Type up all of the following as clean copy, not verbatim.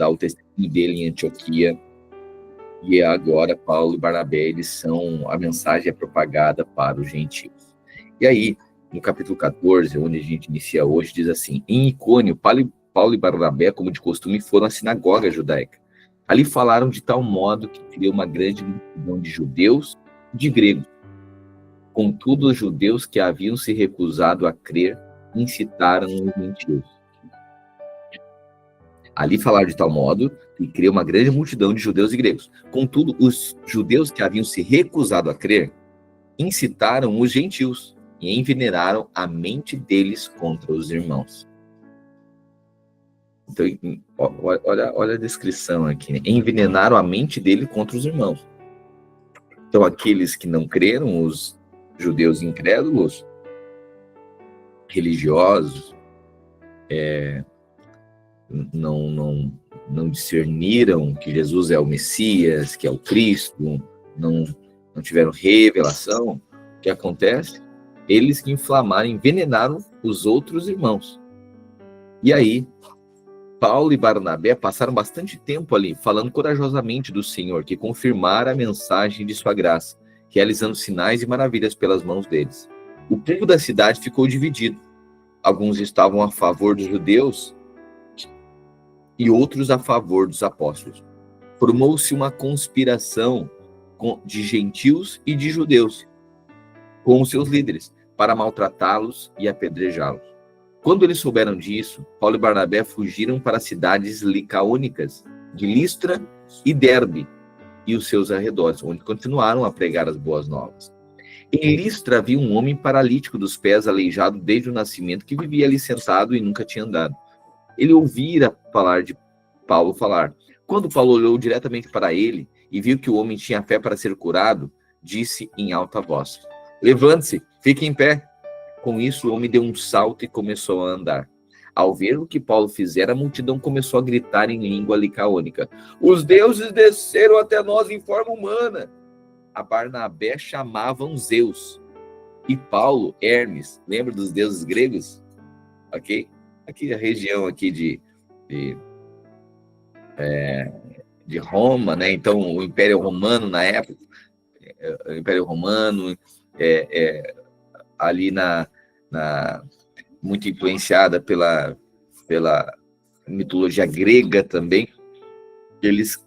dar o testemunho dele em Antioquia. E agora Paulo e Barnabé, eles são, a mensagem é propagada para os gentios. E aí, no capítulo 14, onde a gente inicia hoje, diz assim: em Icônio, Paulo e Barnabé, como de costume, foram à sinagoga judaica. Ali falaram de tal modo que criou uma grande multidão de judeus e de gregos. Contudo, os judeus que haviam se recusado a crer incitaram os gentios. Ali falaram de tal modo que criou uma grande multidão de judeus e gregos. Contudo, os judeus que haviam se recusado a crer incitaram os gentios e envenenaram a mente deles contra os irmãos. Então, olha a descrição aqui, né? Envenenaram a mente dele contra os irmãos. Então, aqueles que não creram, os judeus incrédulos, religiosos, não discerniram que Jesus é o Messias, que é o Cristo, não tiveram revelação. O que acontece? Eles que inflamaram, envenenaram os outros irmãos. E aí, Paulo e Barnabé passaram bastante tempo ali, falando corajosamente do Senhor, que confirmara a mensagem de sua graça, realizando sinais e maravilhas pelas mãos deles. O povo da cidade ficou dividido. Alguns estavam a favor dos judeus e outros a favor dos apóstolos. Formou-se uma conspiração de gentios e de judeus com os seus líderes, para maltratá-los e apedrejá-los. Quando eles souberam disso, Paulo e Barnabé fugiram para as cidades licaônicas de Listra e Derbe e os seus arredores, onde continuaram a pregar as boas novas. Em Listra havia um homem paralítico dos pés, aleijado desde o nascimento, que vivia ali sentado e nunca tinha andado. Ele ouvira falar de Paulo falar. Quando Paulo olhou diretamente para ele e viu que o homem tinha fé para ser curado, disse em alta voz: levante-se, fique em pé. Com isso, o homem deu um salto e começou a andar. Ao ver o que Paulo fizera, a multidão começou a gritar em língua licaônica: os deuses desceram até nós em forma humana. A Barnabé chamavam Zeus e Paulo Hermes. Lembra dos deuses gregos? Ok? Aqui a região aqui de Roma, né? Então o Império Romano na época, o Império Romano ali muito influenciada pela mitologia grega também. Eles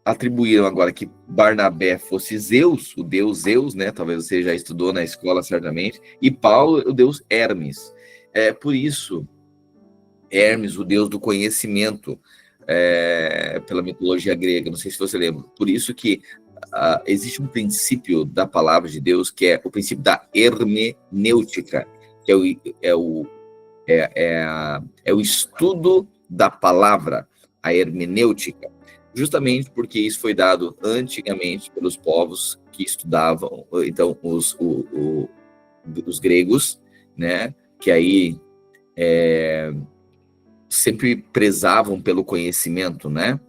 atribuíram agora que Barnabé fosse Zeus, o deus Zeus, né? Talvez você já estudou na escola certamente, e Paulo, o deus Hermes. Por isso, Hermes, o deus do conhecimento, pela mitologia grega, não sei se você lembra. Por isso que existe um princípio da palavra de Deus, que é o princípio da hermenêutica, que é o estudo da palavra, a hermenêutica, justamente porque isso foi dado antigamente pelos povos que estudavam, então os gregos, né, que aí sempre prezavam pelo conhecimento, né?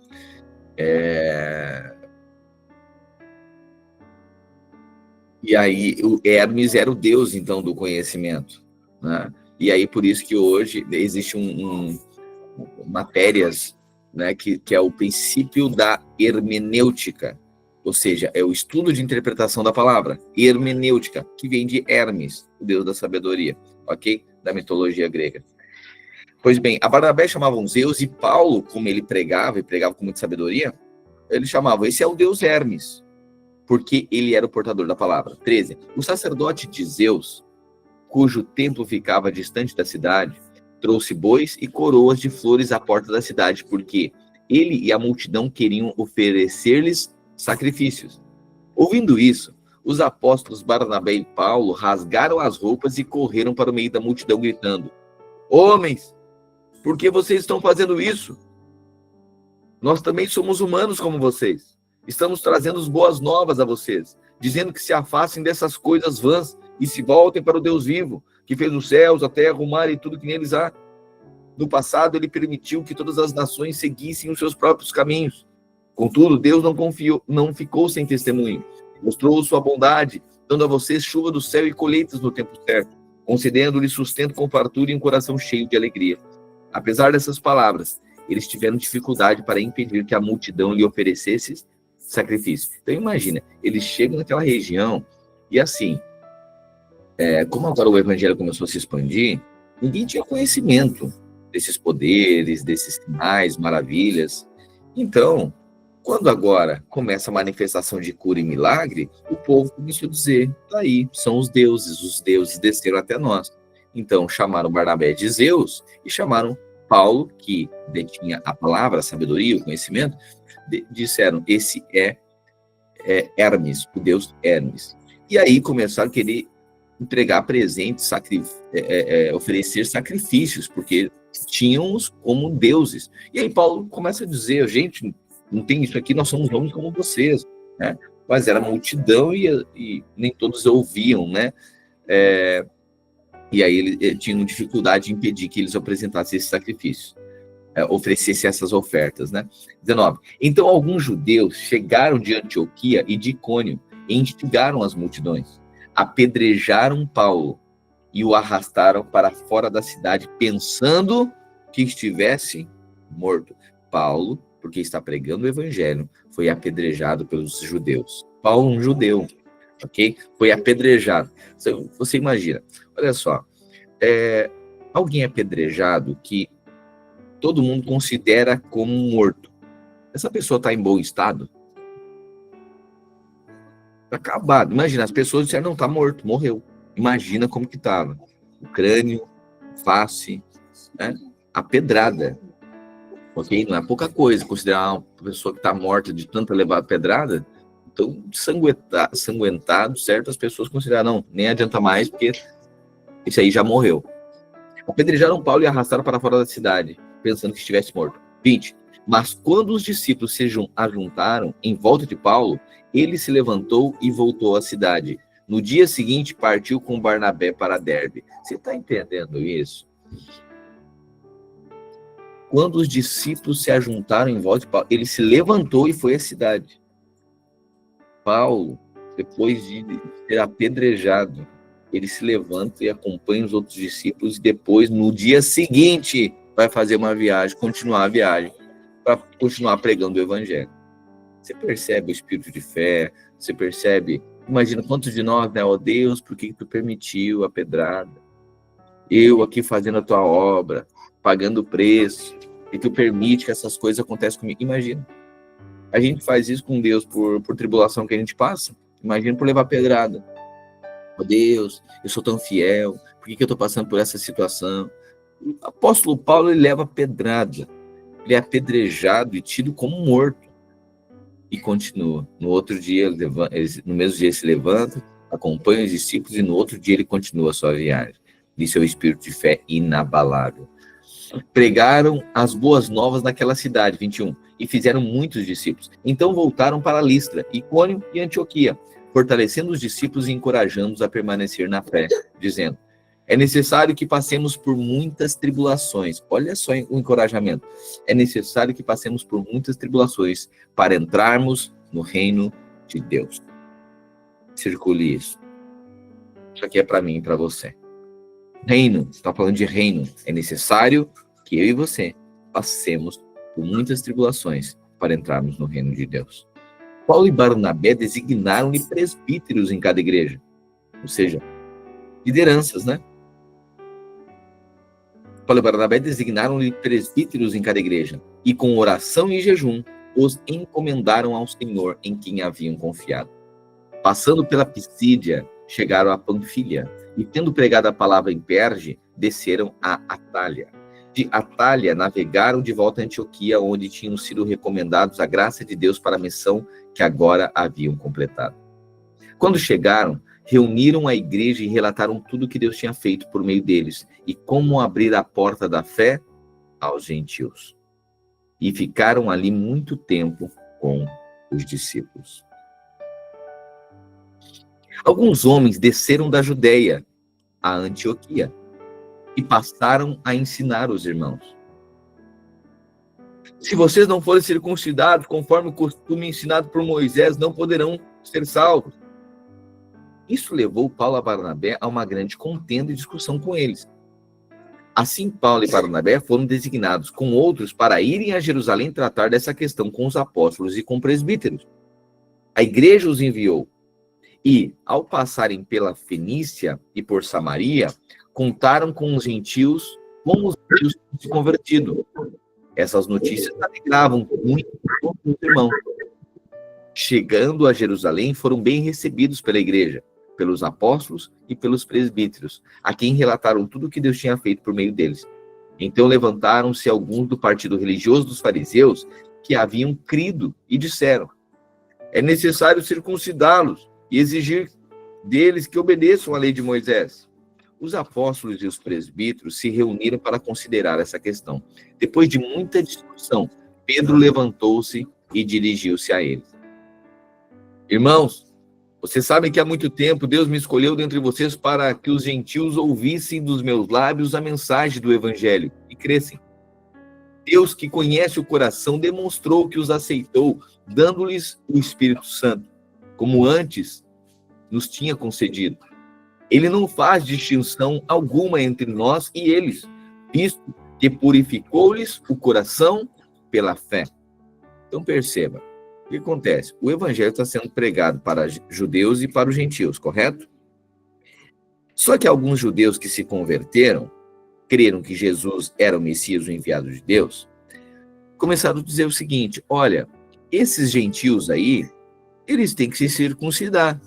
E aí o Hermes era o deus, então, do conhecimento, né? E aí por isso que hoje existe matérias, né, que é o princípio da hermenêutica, ou seja, é o estudo de interpretação da palavra, hermenêutica, que vem de Hermes, o deus da sabedoria, ok? Da mitologia grega. Pois bem, a Barnabé chamavam Zeus, e Paulo, como ele pregava, e pregava com muita sabedoria, ele chamava, esse é o deus Hermes, porque ele era o portador da palavra. 13. O sacerdote de Zeus, cujo templo ficava distante da cidade, trouxe bois e coroas de flores à porta da cidade, porque ele e a multidão queriam oferecer-lhes sacrifícios. Ouvindo isso, os apóstolos Barnabé e Paulo rasgaram as roupas e correram para o meio da multidão, gritando: homens, por que vocês estão fazendo isso? Nós também somos humanos como vocês. Estamos trazendo as boas novas a vocês, dizendo que se afastem dessas coisas vãs e se voltem para o Deus vivo, que fez os céus, a terra, o mar e tudo que neles há. No passado, ele permitiu que todas as nações seguissem os seus próprios caminhos. Contudo, Deus não ficou sem testemunho. Mostrou sua bondade, dando a vocês chuva do céu e colheitas no tempo certo, concedendo-lhes sustento com fartura e um coração cheio de alegria. Apesar dessas palavras, eles tiveram dificuldade para impedir que a multidão lhe oferecesse sacrifício. Então imagina, eles chegam naquela região e assim, como agora o evangelho começou a se expandir, ninguém tinha conhecimento desses poderes, desses sinais, maravilhas. Então, quando agora começa a manifestação de cura e milagre, o povo começou a dizer, tá aí, são os deuses desceram até nós. Então, chamaram Barnabé de Zeus e chamaram Paulo, que detinha a palavra, a sabedoria, o conhecimento, disseram, esse é Hermes, o deus Hermes. E aí começaram a querer entregar presentes, oferecer sacrifícios, porque tinham-os como deuses. E aí Paulo começa a dizer, gente, não tem isso aqui, nós somos homens como vocês, né? Mas era multidão e nem todos ouviam, né? E aí eles tinham dificuldade de impedir que eles apresentassem esses sacrifícios, oferecessem essas ofertas, né? 19. Então alguns judeus chegaram de Antioquia e de Icônio e instigaram as multidões, apedrejaram Paulo e o arrastaram para fora da cidade, pensando que estivesse morto. Paulo, porque está pregando o evangelho, foi apedrejado pelos judeus. Paulo, um judeu, ok? Foi apedrejado. Você imagina, olha só, alguém apedrejado que todo mundo considera como morto. Essa pessoa está em bom estado? Está acabado. Imagina, as pessoas disseram, não, está morto, morreu. Imagina como que estava. O crânio, face, né? A pedrada. Ok? Não é pouca coisa considerar uma pessoa que está morta de tanta levar pedrada. Então, sanguentado, certo? As pessoas consideraram, não, nem adianta mais, porque esse aí já morreu. Apedrejaram Paulo e arrastaram para fora da cidade, pensando que estivesse morto. 20. Mas quando os discípulos se ajuntaram em volta de Paulo, ele se levantou e voltou à cidade. No dia seguinte, partiu com Barnabé para Derbe. Você está entendendo isso? Quando os discípulos se ajuntaram em volta de Paulo, ele se levantou e foi à cidade. Paulo, depois de ser apedrejado, ele se levanta e acompanha os outros discípulos e depois, no dia seguinte, vai fazer uma viagem, continuar a viagem, para continuar pregando o evangelho. Você percebe o espírito de fé, você percebe, imagina quantos de nós, né, ó Deus, por que tu permitiu a pedrada? Eu aqui fazendo a tua obra, pagando o preço, e tu permite que essas coisas aconteçam comigo. Imagina, a gente faz isso com Deus por tribulação que a gente passa, imagina por levar pedrada. Ó Deus, eu sou tão fiel, por que eu estou passando por essa situação? O apóstolo Paulo, ele leva pedrada, ele é apedrejado e tido como morto. E continua. No outro dia, no mesmo dia ele se levanta, acompanha os discípulos e no outro dia ele continua a sua viagem. Isso é o espírito de fé inabalável. Pregaram as boas novas naquela cidade, 21, e fizeram muitos discípulos. Então voltaram para Listra, Icônio e Antioquia, fortalecendo os discípulos e encorajando-os a permanecer na fé, dizendo, é necessário que passemos por muitas tribulações. Olha só o encorajamento. É necessário que passemos por muitas tribulações para entrarmos no reino de Deus. Circule isso. Isso aqui é para mim e para você. Reino, está falando de reino. É necessário que eu e você passemos por muitas tribulações para entrarmos no reino de Deus. Paulo e Barnabé designaram-lhe presbíteros em cada igreja. Ou seja, lideranças, né? Paulo e Barnabé designaram-lhe presbíteros em cada igreja. E com oração e jejum, os encomendaram ao Senhor em quem haviam confiado. Passando pela Pisídia, chegaram a Panfilha. E tendo pregado a palavra em Perge, desceram a Atália. De Atália, navegaram de volta a Antioquia, onde tinham sido recomendados a graça de Deus para a missão que agora haviam completado. Quando chegaram, reuniram a igreja e relataram tudo o que Deus tinha feito por meio deles e como abrir a porta da fé aos gentios. E ficaram ali muito tempo com os discípulos. Alguns homens desceram da Judeia a Antioquia e passaram a ensinar os irmãos. Se vocês não forem circuncidados conforme o costume ensinado por Moisés, não poderão ser salvos. Isso levou Paulo a Barnabé a uma grande contenda e discussão com eles. Assim, Paulo e Barnabé foram designados com outros para irem a Jerusalém tratar dessa questão com os apóstolos e com presbíteros. A igreja os enviou e, ao passarem pela Fenícia e por Samaria, contaram com os gentios como os gentios tinham se convertido. Essas notícias alegravam muito os irmãos. Chegando a Jerusalém, foram bem recebidos pela igreja, pelos apóstolos e pelos presbíteros, a quem relataram tudo o que Deus tinha feito por meio deles. Então levantaram-se alguns do partido religioso dos fariseus que haviam crido e disseram: é necessário circuncidá-los e exigir deles que obedeçam à lei de Moisés. Os apóstolos e os presbíteros se reuniram para considerar essa questão. Depois de muita discussão, Pedro levantou-se e dirigiu-se a eles. Irmãos, vocês sabem que há muito tempo Deus me escolheu dentre vocês para que os gentios ouvissem dos meus lábios a mensagem do evangelho e crescem. Deus, que conhece o coração, demonstrou que os aceitou, dando-lhes o Espírito Santo, como antes nos tinha concedido. Ele não faz distinção alguma entre nós e eles, visto que purificou-lhes o coração pela fé. Então perceba, o que acontece? O evangelho está sendo pregado para judeus e para os gentios, correto? Só que alguns judeus que se converteram, creram que Jesus era o Messias, o enviado de Deus, começaram a dizer o seguinte: olha, esses gentios aí, eles têm que se circuncidar.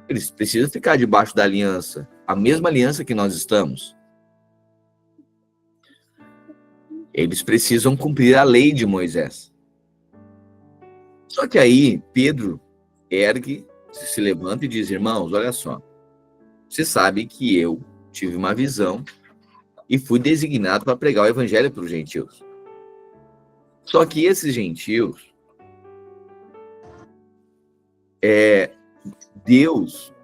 Eles precisam ficar debaixo da aliança, a mesma aliança que nós estamos. Eles precisam cumprir a lei de Moisés. Só que aí Pedro ergue, se levanta e diz: irmãos, olha só, você sabe que eu tive uma visão e fui designado para pregar o evangelho para os gentios. Só que esses gentios, Deus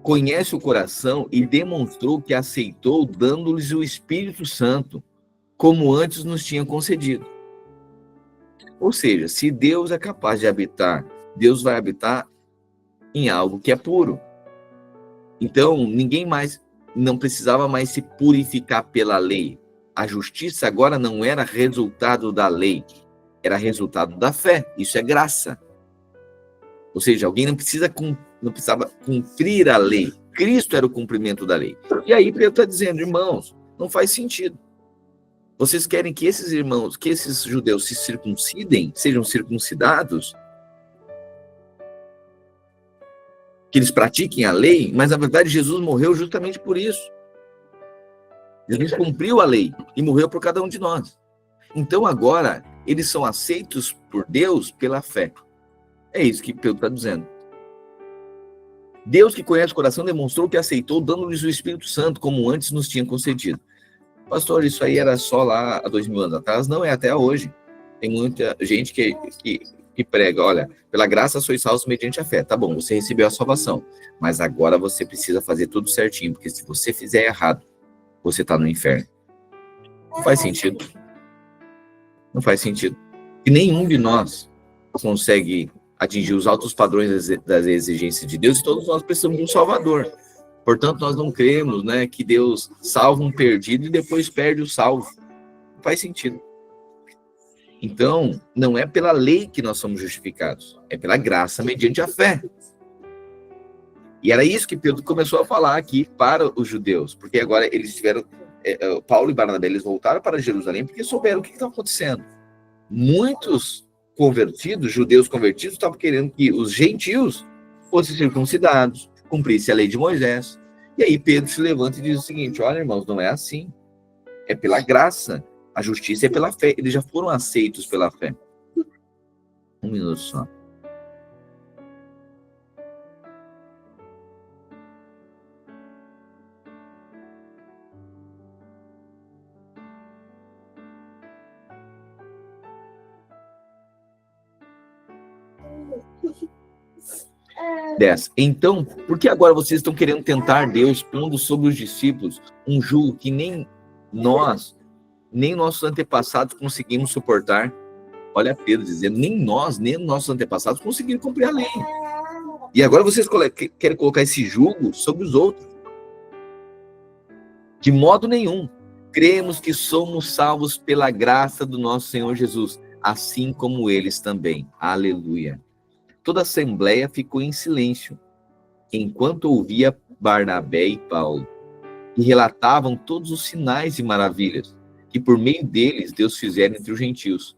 conhece o coração e demonstrou que aceitou, dando-lhes o Espírito Santo, como antes nos tinha concedido. Ou seja, se Deus é capaz de habitar, Deus vai habitar em algo que é puro. Então, ninguém mais, não precisava mais se purificar pela lei. A justiça agora não era resultado da lei, era resultado da fé. Isso é graça. Ou seja, alguém não precisava cumprir a lei. Cristo era o cumprimento da lei. E aí Pedro está dizendo: irmãos, não faz sentido. Vocês querem que esses irmãos, que esses judeus se circuncidem, sejam circuncidados, que eles pratiquem a lei, mas na verdade Jesus morreu justamente por isso. Jesus cumpriu a lei e morreu por cada um de nós. Então agora eles são aceitos por Deus pela fé. É isso que Pedro está dizendo. Deus, que conhece o coração, demonstrou que aceitou, dando-lhes o Espírito Santo, como antes nos tinha concedido. Pastor, isso aí era só lá há 2000 anos atrás? Não, é até hoje. Tem muita gente que prega: olha, pela graça sois salvos mediante a fé. Tá bom, você recebeu a salvação, mas agora você precisa fazer tudo certinho, porque se você fizer errado, você está no inferno. Não faz sentido. Não faz sentido. E nenhum de nós consegue atingir os altos padrões das exigências de Deus, e todos nós precisamos de um Salvador. Portanto, nós não cremos, que Deus salva um perdido e depois perde o salvo. Não faz sentido. Então, não é pela lei que nós somos justificados, é pela graça mediante a fé. E era isso que Pedro começou a falar aqui para os judeus, porque agora eles tiveram, Paulo e Barnabé, eles voltaram para Jerusalém porque souberam o que estava acontecendo. Muitos convertidos, judeus convertidos, estavam querendo que os gentios fossem circuncidados, cumprisse a lei de Moisés. E aí Pedro se levanta e diz o seguinte: olha, irmãos, não é assim. É pela graça. A justiça é pela fé. Eles já foram aceitos pela fé. Um minuto só. Então, por que agora vocês estão querendo tentar Deus, pondo sobre os discípulos um jugo que nem nós, nem nossos antepassados conseguimos suportar? Olha Pedro dizendo: nem nós, nem nossos antepassados conseguiram cumprir a lei. E agora vocês querem colocar esse jugo sobre os outros. De modo nenhum. Cremos que somos salvos pela graça do nosso Senhor Jesus, assim como eles também. Aleluia. Toda a assembleia ficou em silêncio, enquanto ouvia Barnabé e Paulo, que relatavam todos os sinais e maravilhas que por meio deles Deus fizera entre os gentios.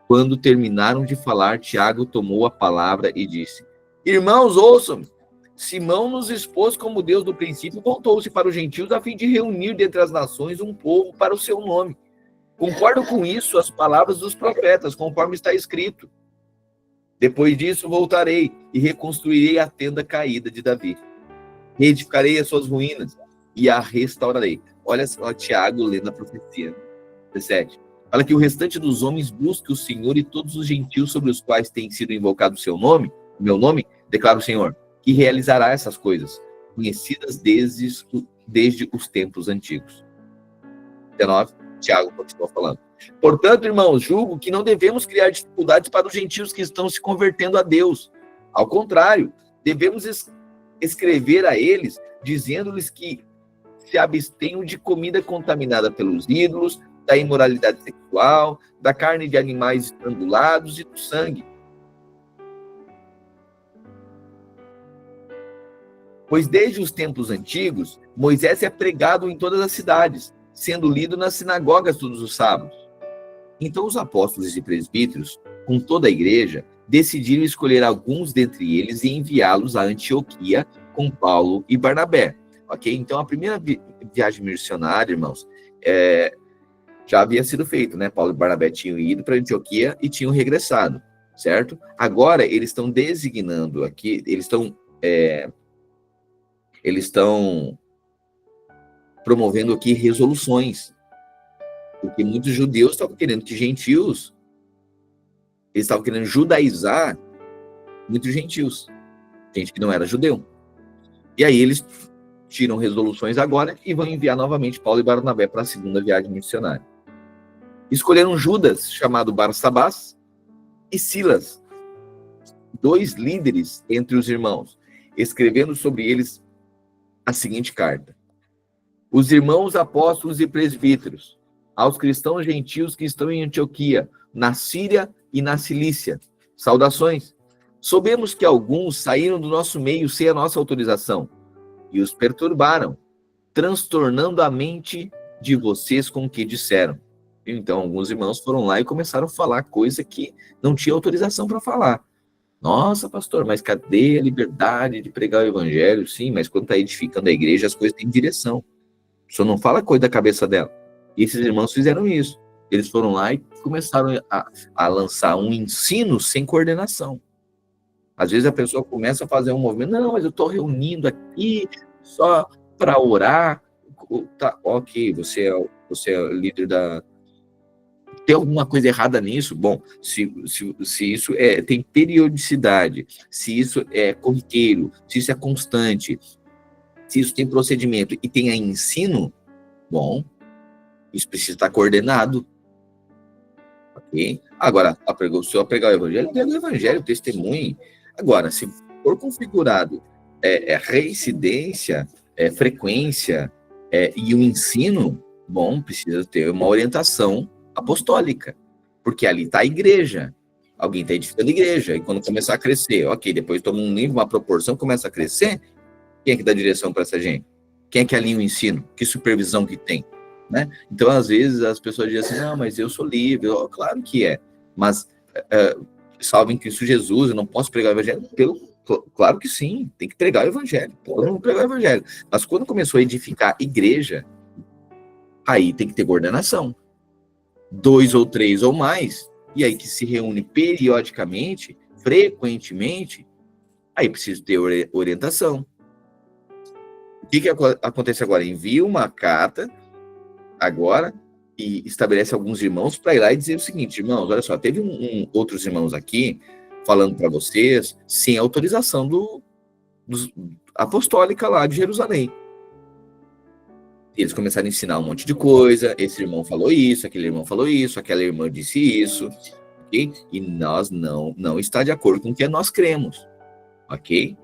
Quando terminaram de falar, Tiago tomou a palavra e disse: Irmãos, ouçam-me. Simão nos expôs como Deus do princípio voltou-se para os gentios a fim de reunir dentre as nações um povo para o seu nome. Concordo com isso as palavras dos profetas, conforme está escrito. Depois disso voltarei e reconstruirei a tenda caída de Davi. Reedificarei as suas ruínas e a restaurarei. Olha só Tiago lendo a profecia. 17. Fala que o restante dos homens busque o Senhor e todos os gentios sobre os quais tem sido invocado o seu nome, o meu nome, declara o Senhor, que realizará essas coisas, conhecidas desde os tempos antigos. 19. Tiago continua falando. Portanto, irmãos, julgo que não devemos criar dificuldades para os gentios que estão se convertendo a Deus. Ao contrário, devemos escrever a eles, dizendo-lhes que se abstenham de comida contaminada pelos ídolos, da imoralidade sexual, da carne de animais estrangulados e do sangue. Pois desde os tempos antigos, Moisés é pregado em todas as cidades, sendo lido nas sinagogas todos os sábados. Então os apóstolos e presbíteros, com toda a igreja, decidiram escolher alguns dentre eles e enviá-los a Antioquia com Paulo e Barnabé. Ok? Então a primeira viagem missionária, irmãos, já havia sido feita, né? Paulo e Barnabé tinham ido para Antioquia e tinham regressado, certo? Agora eles estão designando aqui, eles estão promovendo aqui resoluções, porque muitos judeus estavam querendo que gentios, eles estavam querendo judaizar muitos gentios, gente que não era judeu. E aí eles tiram resoluções agora e vão enviar novamente Paulo e Barnabé para a segunda viagem missionária. Escolheram Judas, chamado Barsabás, e Silas, 2 líderes entre os irmãos, escrevendo sobre eles a seguinte carta: Os irmãos apóstolos e presbíteros, aos cristãos gentios que estão em Antioquia, na Síria e na Cilícia, saudações. Soubemos que alguns saíram do nosso meio sem a nossa autorização e os perturbaram, transtornando a mente de vocês com o que disseram. Então, alguns irmãos foram lá e começaram a falar coisa que não tinha autorização para falar. Nossa, pastor, mas cadê a liberdade de pregar o evangelho? Sim, mas quando está edificando a igreja, as coisas têm direção. Só não fala coisa da cabeça dela. E esses irmãos fizeram isso. Eles foram lá e começaram a lançar um ensino sem coordenação. Às vezes a pessoa começa a fazer um movimento, não, mas eu estou reunindo aqui só para orar. Tá, ok, você é líder da... Tem alguma coisa errada nisso? Bom, se isso tem periodicidade, se isso é corriqueiro, se isso é constante, se isso tem procedimento e tem ensino, bom, isso precisa estar coordenado. Ok? Agora, se eu pregar o evangelho, prega o evangelho, testemunhe. Agora, se for configurado reincidência, frequência e o ensino, bom, precisa ter uma orientação apostólica, porque ali está a igreja, alguém está edificando a igreja, e quando começar a crescer, ok, depois toma um nível, uma proporção, começa a crescer, quem é que dá direção para essa gente? Quem é que alinha o ensino? Que supervisão que tem? Né? Então, às vezes, as pessoas dizem assim, não, mas eu sou livre, claro que é, mas salvo em Cristo Jesus, eu não posso pregar o evangelho? Claro que sim, tem que pregar o evangelho, todo mundo pregar o evangelho, mas quando começou a edificar igreja, aí tem que ter coordenação, 2 ou 3 ou mais, e aí que se reúne periodicamente, frequentemente, aí precisa ter orientação. O que acontece agora? Envia uma carta agora e estabelece alguns irmãos para ir lá e dizer o seguinte, irmãos, olha só, teve outros irmãos aqui falando para vocês sem autorização dos apostólica lá de Jerusalém. Eles começaram a ensinar um monte de coisa, esse irmão falou isso, aquele irmão falou isso, aquela irmã disse isso, ok? E nós não está de acordo com o que nós cremos, ok?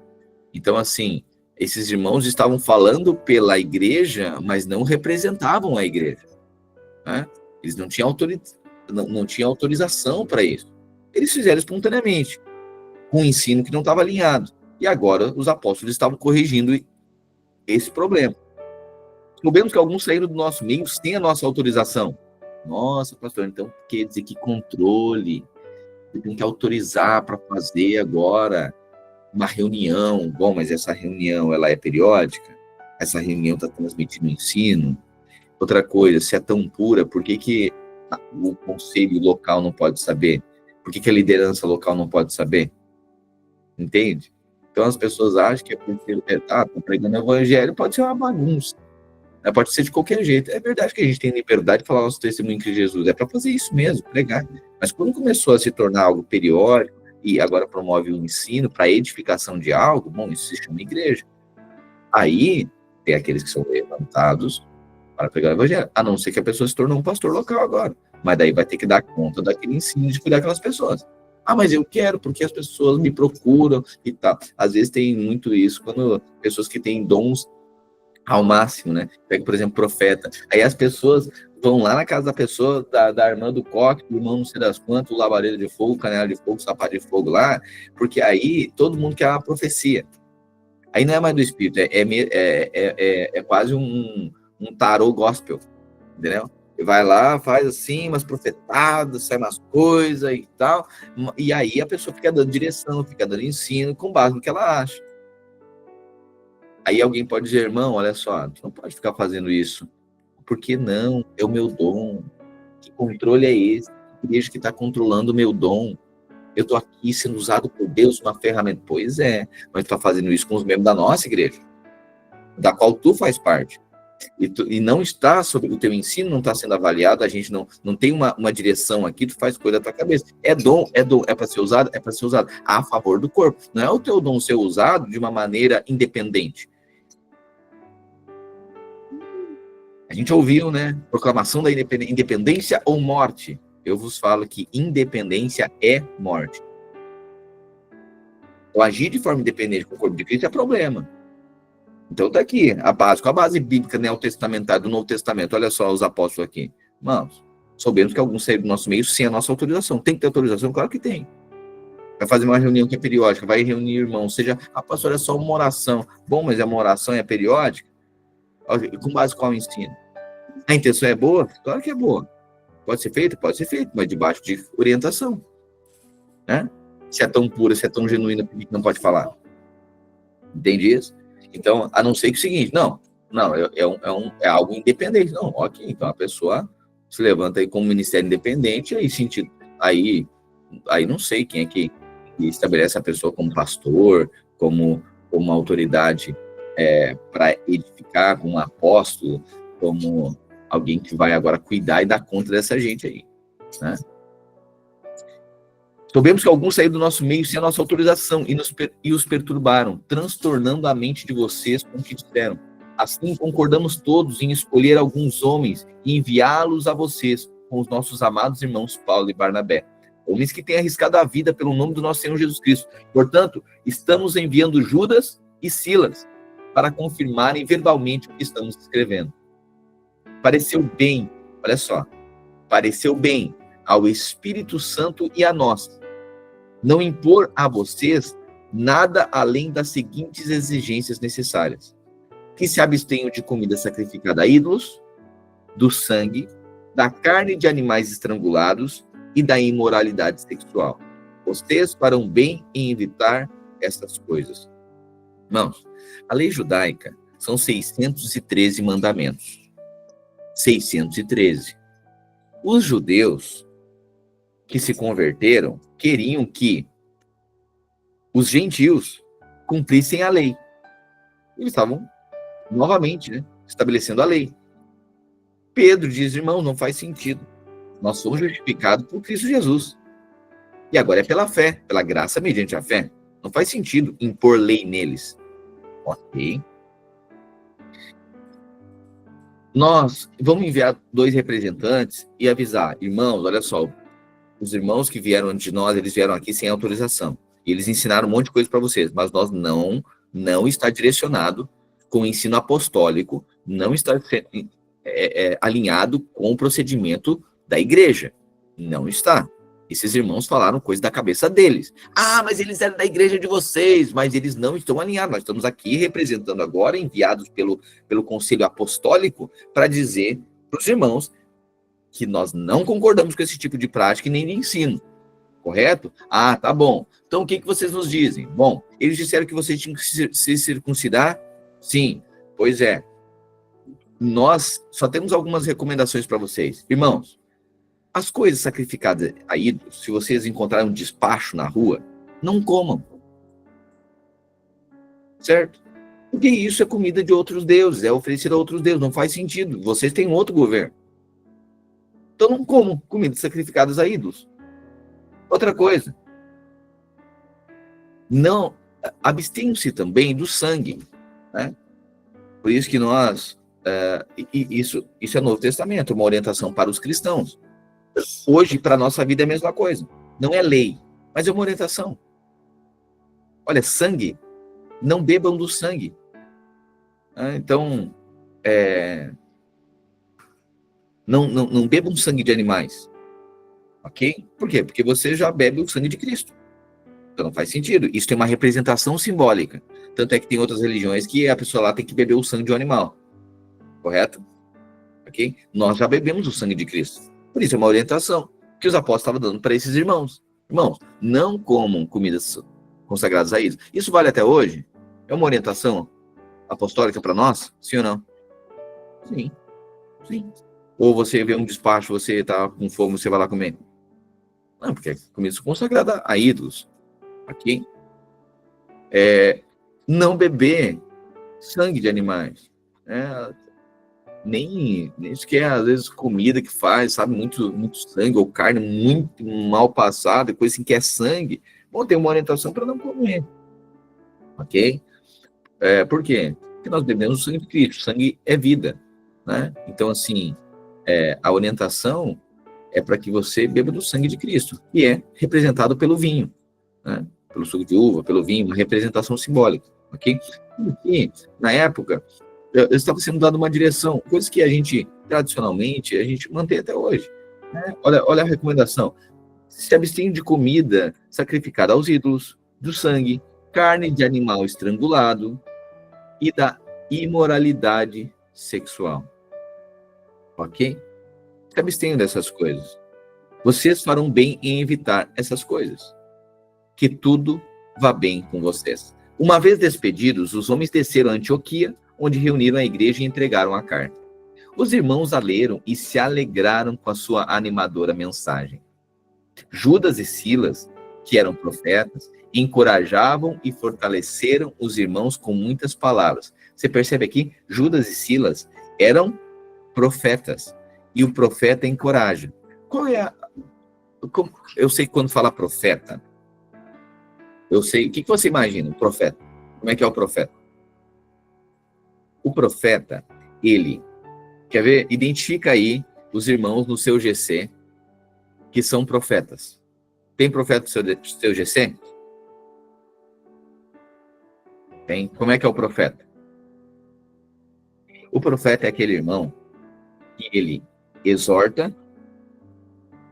Então, assim, Esses irmãos estavam falando pela igreja, mas não representavam a igreja, né? Eles não tinham não tinham autorização para isso. Eles fizeram espontaneamente, com um ensino que não estava alinhado. E agora os apóstolos estavam corrigindo esse problema. Soubemos que alguns saíram do nosso meio sem a nossa autorização. Nossa, pastor, então quer dizer que controle? Você tem que autorizar para fazer agora uma reunião. Bom, mas essa reunião, ela é periódica? Essa reunião está transmitindo ensino? Outra coisa, se é tão pura, por que o conselho local não pode saber? Por que a liderança local não pode saber? Entende? Então as pessoas acham que estão pregando o evangelho, pode ser uma bagunça. Né? Pode ser de qualquer jeito. É verdade que a gente tem liberdade de falar nosso testemunho em Cristo Jesus. É para fazer isso mesmo, pregar. Mas quando começou a se tornar algo periódico, e agora promove o ensino para edificação de algo, bom, isso se chama igreja. Aí, tem aqueles que são levantados para pregar o evangelho, a não ser que a pessoa se torne um pastor local agora. Mas daí vai ter que dar conta daquele ensino de cuidar daquelas pessoas. Ah, mas eu quero, porque as pessoas me procuram e tal. Às vezes tem muito isso, quando pessoas que têm dons ao máximo, né? Pega, por exemplo, profeta. Aí as pessoas vão lá na casa da pessoa, da irmã do coque, do irmão não sei das quantas, o lavareiro de fogo, canela de fogo, sapato de fogo lá, porque aí todo mundo quer uma profecia. Aí não é mais do Espírito, é quase um tarô gospel, entendeu? E vai lá, faz assim, umas profetadas, sai umas coisas e tal, e aí a pessoa fica dando direção, fica dando ensino com base no que ela acha. Aí alguém pode dizer, irmão, olha só, tu não pode ficar fazendo isso. Por que não? É o meu dom. Que controle é esse? Que igreja que está controlando o meu dom? Eu estou aqui sendo usado por Deus, uma ferramenta. Pois é, mas tu está fazendo isso com os membros da nossa igreja, da qual tu faz parte. E não está sobre o teu ensino, não está sendo avaliado, a gente não tem uma direção aqui, tu faz coisa da tua cabeça. É dom, é para ser usado, a favor do corpo. Não é o teu dom ser usado de uma maneira independente. A gente ouviu, né? Proclamação da independência ou morte. Eu vos falo que independência é morte. Então, agir de forma independente com o corpo de Cristo é problema. Então, tá aqui a base bíblica neotestamentária do Novo Testamento. Olha só os apóstolos aqui. Irmãos, soubemos que alguns saíram do nosso meio sem a nossa autorização. Tem que ter autorização? Claro que tem. Vai fazer uma reunião que é periódica, vai reunir irmãos. Seja, pastor, é só uma oração. Bom, mas uma oração é periódica? Com base em qual ensino? A intenção é boa? Claro que é boa. Pode ser feito, mas debaixo de orientação. Né? Se é tão pura, se é tão genuína, por que não pode falar? Entende isso? Então, a não ser que o seguinte, é algo independente. Não, ok, então a pessoa se levanta aí como ministério independente, aí não sei quem é que estabelece a pessoa como pastor, como uma autoridade para edificar, como um apóstolo, como alguém que vai agora cuidar e dar conta dessa gente aí, né? Soubemos que alguns saíram do nosso meio sem a nossa autorização e os perturbaram, transtornando a mente de vocês com o que disseram. Assim, concordamos todos em escolher alguns homens e enviá-los a vocês, com os nossos amados irmãos Paulo e Barnabé, homens que têm arriscado a vida pelo nome do nosso Senhor Jesus Cristo. Portanto, estamos enviando Judas e Silas para confirmarem verbalmente o que estamos escrevendo. Pareceu bem, olha só, pareceu bem ao Espírito Santo e a nós não impor a vocês nada além das seguintes exigências necessárias: que se abstenham de comida sacrificada a ídolos, do sangue, da carne de animais estrangulados e da imoralidade sexual. Vocês farão bem em evitar essas coisas. Irmãos, a lei judaica são 613 mandamentos. 613. Os judeus que se converteram queriam que os gentios cumprissem a lei. Eles estavam, novamente, né, estabelecendo a lei. Pedro diz, irmão, não faz sentido. Nós somos justificados por Cristo Jesus. E agora é pela fé, pela graça mediante a fé. Não faz sentido impor lei neles. Ok. Nós vamos enviar 2 representantes e avisar, irmãos, olha só, os irmãos que vieram antes de nós, eles vieram aqui sem autorização. E eles ensinaram um monte de coisa para vocês, mas nós não não está direcionado com o ensino apostólico, não está alinhado com o procedimento da igreja. Não está. Esses irmãos falaram coisa da cabeça deles. Ah, mas eles eram da igreja de vocês, mas eles não estão alinhados. Nós estamos aqui representando agora, enviados pelo Conselho Apostólico, para dizer para os irmãos que nós não concordamos com esse tipo de prática e nem de ensino. Correto? Ah, tá bom. Então, o que vocês nos dizem? Bom, eles disseram que vocês tinham que se circuncidar? Sim. Pois é. Nós só temos algumas recomendações para vocês. Irmãos, as coisas sacrificadas a ídolos, se vocês encontrarem um despacho na rua, não comam. Certo? Porque isso é comida de outros deuses, é oferecido a outros deuses, não faz sentido. Vocês têm outro governo. Então não comam comidas sacrificadas a ídolos. Outra coisa, não abstenham-se também do sangue, né? Por isso que nós, isso é Novo Testamento, uma orientação para os cristãos. Hoje, para a nossa vida é a mesma coisa. Não é lei, mas é uma orientação. Olha, sangue, não bebam do sangue. Então, não bebam sangue de animais. Ok? Por quê? Porque você já bebe o sangue de Cristo. Então não faz sentido. Isso tem uma representação simbólica. Tanto é que tem outras religiões que a pessoa lá tem que beber o sangue de um animal. Correto? Ok? Nós já bebemos o sangue de Cristo. Por isso é uma orientação que os apóstolos estavam dando para esses irmãos. Irmãos, não comam comidas consagradas a isso. Isso vale até hoje? É uma orientação apostólica para nós? Sim ou não? Sim. Sim. Ou você vê um despacho, você está com fome, você vai lá comer? Não, porque é comida consagrada a ídolos. Ok? Não beber sangue de animais. Nem isso que é, às vezes, comida que faz, sabe, muito sangue, ou carne muito mal passada, coisa assim que é sangue. Bom, tem uma orientação para não comer. Ok? Por quê? Porque nós bebemos o sangue de Cristo. Sangue é vida. Né? Então, assim, a orientação é para que você beba do sangue de Cristo, que é representado pelo vinho, né? Pelo suco de uva, pelo vinho, uma representação simbólica, ok? E, na época, estava sendo dada uma direção, coisa que a gente, tradicionalmente, a gente mantém até hoje, né? Olha a recomendação: se abstenha de comida sacrificada aos ídolos, do sangue, carne de animal estrangulado e da imoralidade sexual. Ok? Se abstenham dessas coisas. Vocês farão bem em evitar essas coisas. Que tudo vá bem com vocês. Uma vez despedidos, os homens desceram a Antioquia, onde reuniram a igreja e entregaram a carta. Os irmãos a leram e se alegraram com a sua animadora mensagem. Judas e Silas, que eram profetas, encorajavam e fortaleceram os irmãos com muitas palavras. Você percebe aqui? Judas e Silas eram profetas. E o profeta encoraja. Eu sei que quando fala profeta, eu sei, o que você imagina, o profeta? Como é que é o profeta? O profeta, ele, quer ver? Identifica aí os irmãos no seu GC, que são profetas. Tem profeta no seu GC? Tem. Como é que é o profeta? O profeta é aquele irmão que ele exorta,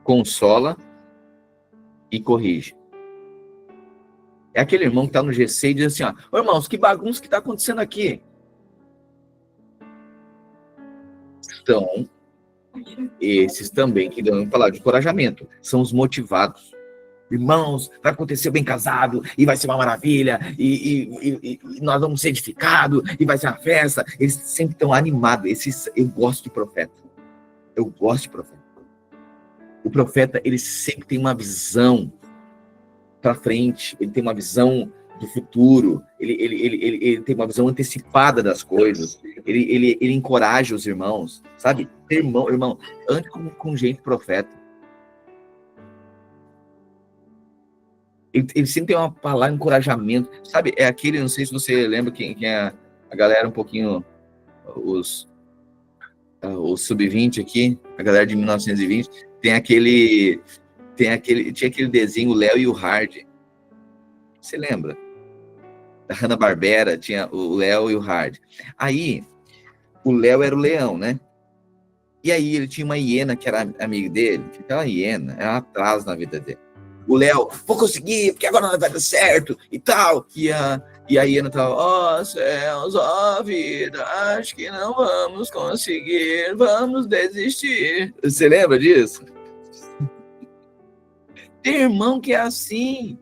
consola e corrige. É aquele irmão que está no GC e diz assim: ó, irmãos, que bagunça que está acontecendo aqui? Então, esses também que dão palavra de encorajamento, são os motivados. Irmãos, vai acontecer bem casado, e vai ser uma maravilha, e nós vamos ser edificados, e vai ser uma festa. Eles sempre estão animados. Eu gosto de profeta. Eu gosto de profeta. O profeta, ele sempre tem uma visão para frente, ele tem uma visão do futuro, ele tem uma visão antecipada das coisas, ele encoraja os irmãos, sabe? Irmão, ande com gente profeta. Ele sempre tem uma palavra de encorajamento, sabe? É aquele, não sei se você lembra quem é a galera um pouquinho, os sub-20 aqui, a galera de 1920, tinha aquele desenho, o Léo e o Hard. Você lembra? da Hanna-Barbera, tinha o Léo e o Hard. Aí, o Léo era o leão, né? E aí ele tinha uma hiena que era amigo dele, que aquela hiena era um atraso na vida dele. O Léo, vou conseguir, porque agora não vai dar certo, e tal. E a hiena tava, ó céus, ó vida, acho que não vamos conseguir, vamos desistir. Você lembra disso? Tem irmão que é assim.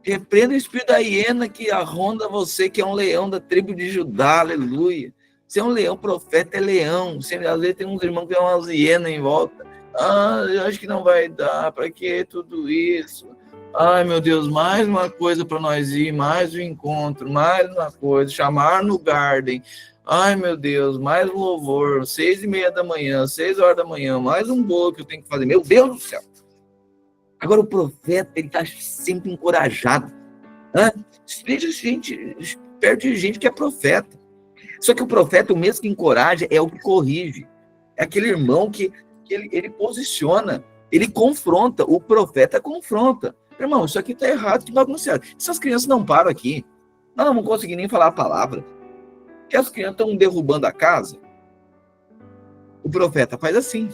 Repreenda o espírito da hiena que arronda você, que é um leão da tribo de Judá, aleluia. Você é um leão, profeta é leão. Você, às vezes tem uns irmãos que tem umas hienas em volta. Eu acho que não vai dar, para que tudo isso? Ai, meu Deus, mais uma coisa para nós ir, mais um encontro, mais uma coisa, chamar no Garden. Ai, meu Deus, mais um louvor, 6:30 da manhã, 6 horas da manhã, mais um bolo que eu tenho que fazer. Meu Deus do céu. Agora, o profeta, ele está sempre encorajado. Veja gente, perto de gente que é profeta. Só que o profeta, o mesmo que encoraja, é o que corrige. É aquele irmão que ele posiciona, ele confronta. O profeta confronta. Irmão, isso aqui está errado, que bagunçado. Essas crianças não param aqui. Nós não vamos conseguir nem falar a palavra. Que as crianças estão derrubando a casa. O profeta faz assim.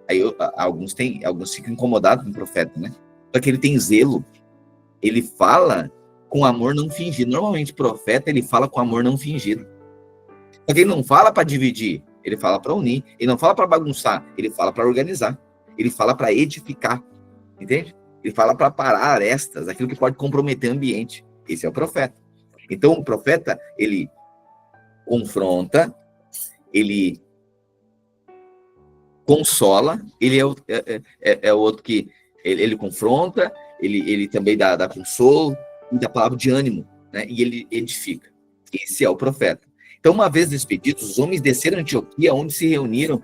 Aí alguns ficam incomodados com o profeta, né? Só que ele tem zelo. Ele fala com amor não fingido. Normalmente, profeta, ele fala com amor não fingido. Só que ele não fala para dividir, ele fala para unir. Ele não fala para bagunçar, ele fala para organizar. Ele fala para edificar, entende? Ele fala para parar arestas, aquilo que pode comprometer o ambiente. Esse é o profeta. Então, o profeta, ele confronta, ele consola, ele é o outro que ele confronta, ele também dá consolo, e dá palavra de ânimo, né? E ele edifica. Esse é o profeta. Então, uma vez despedidos, os homens desceram a Antioquia, onde reuniram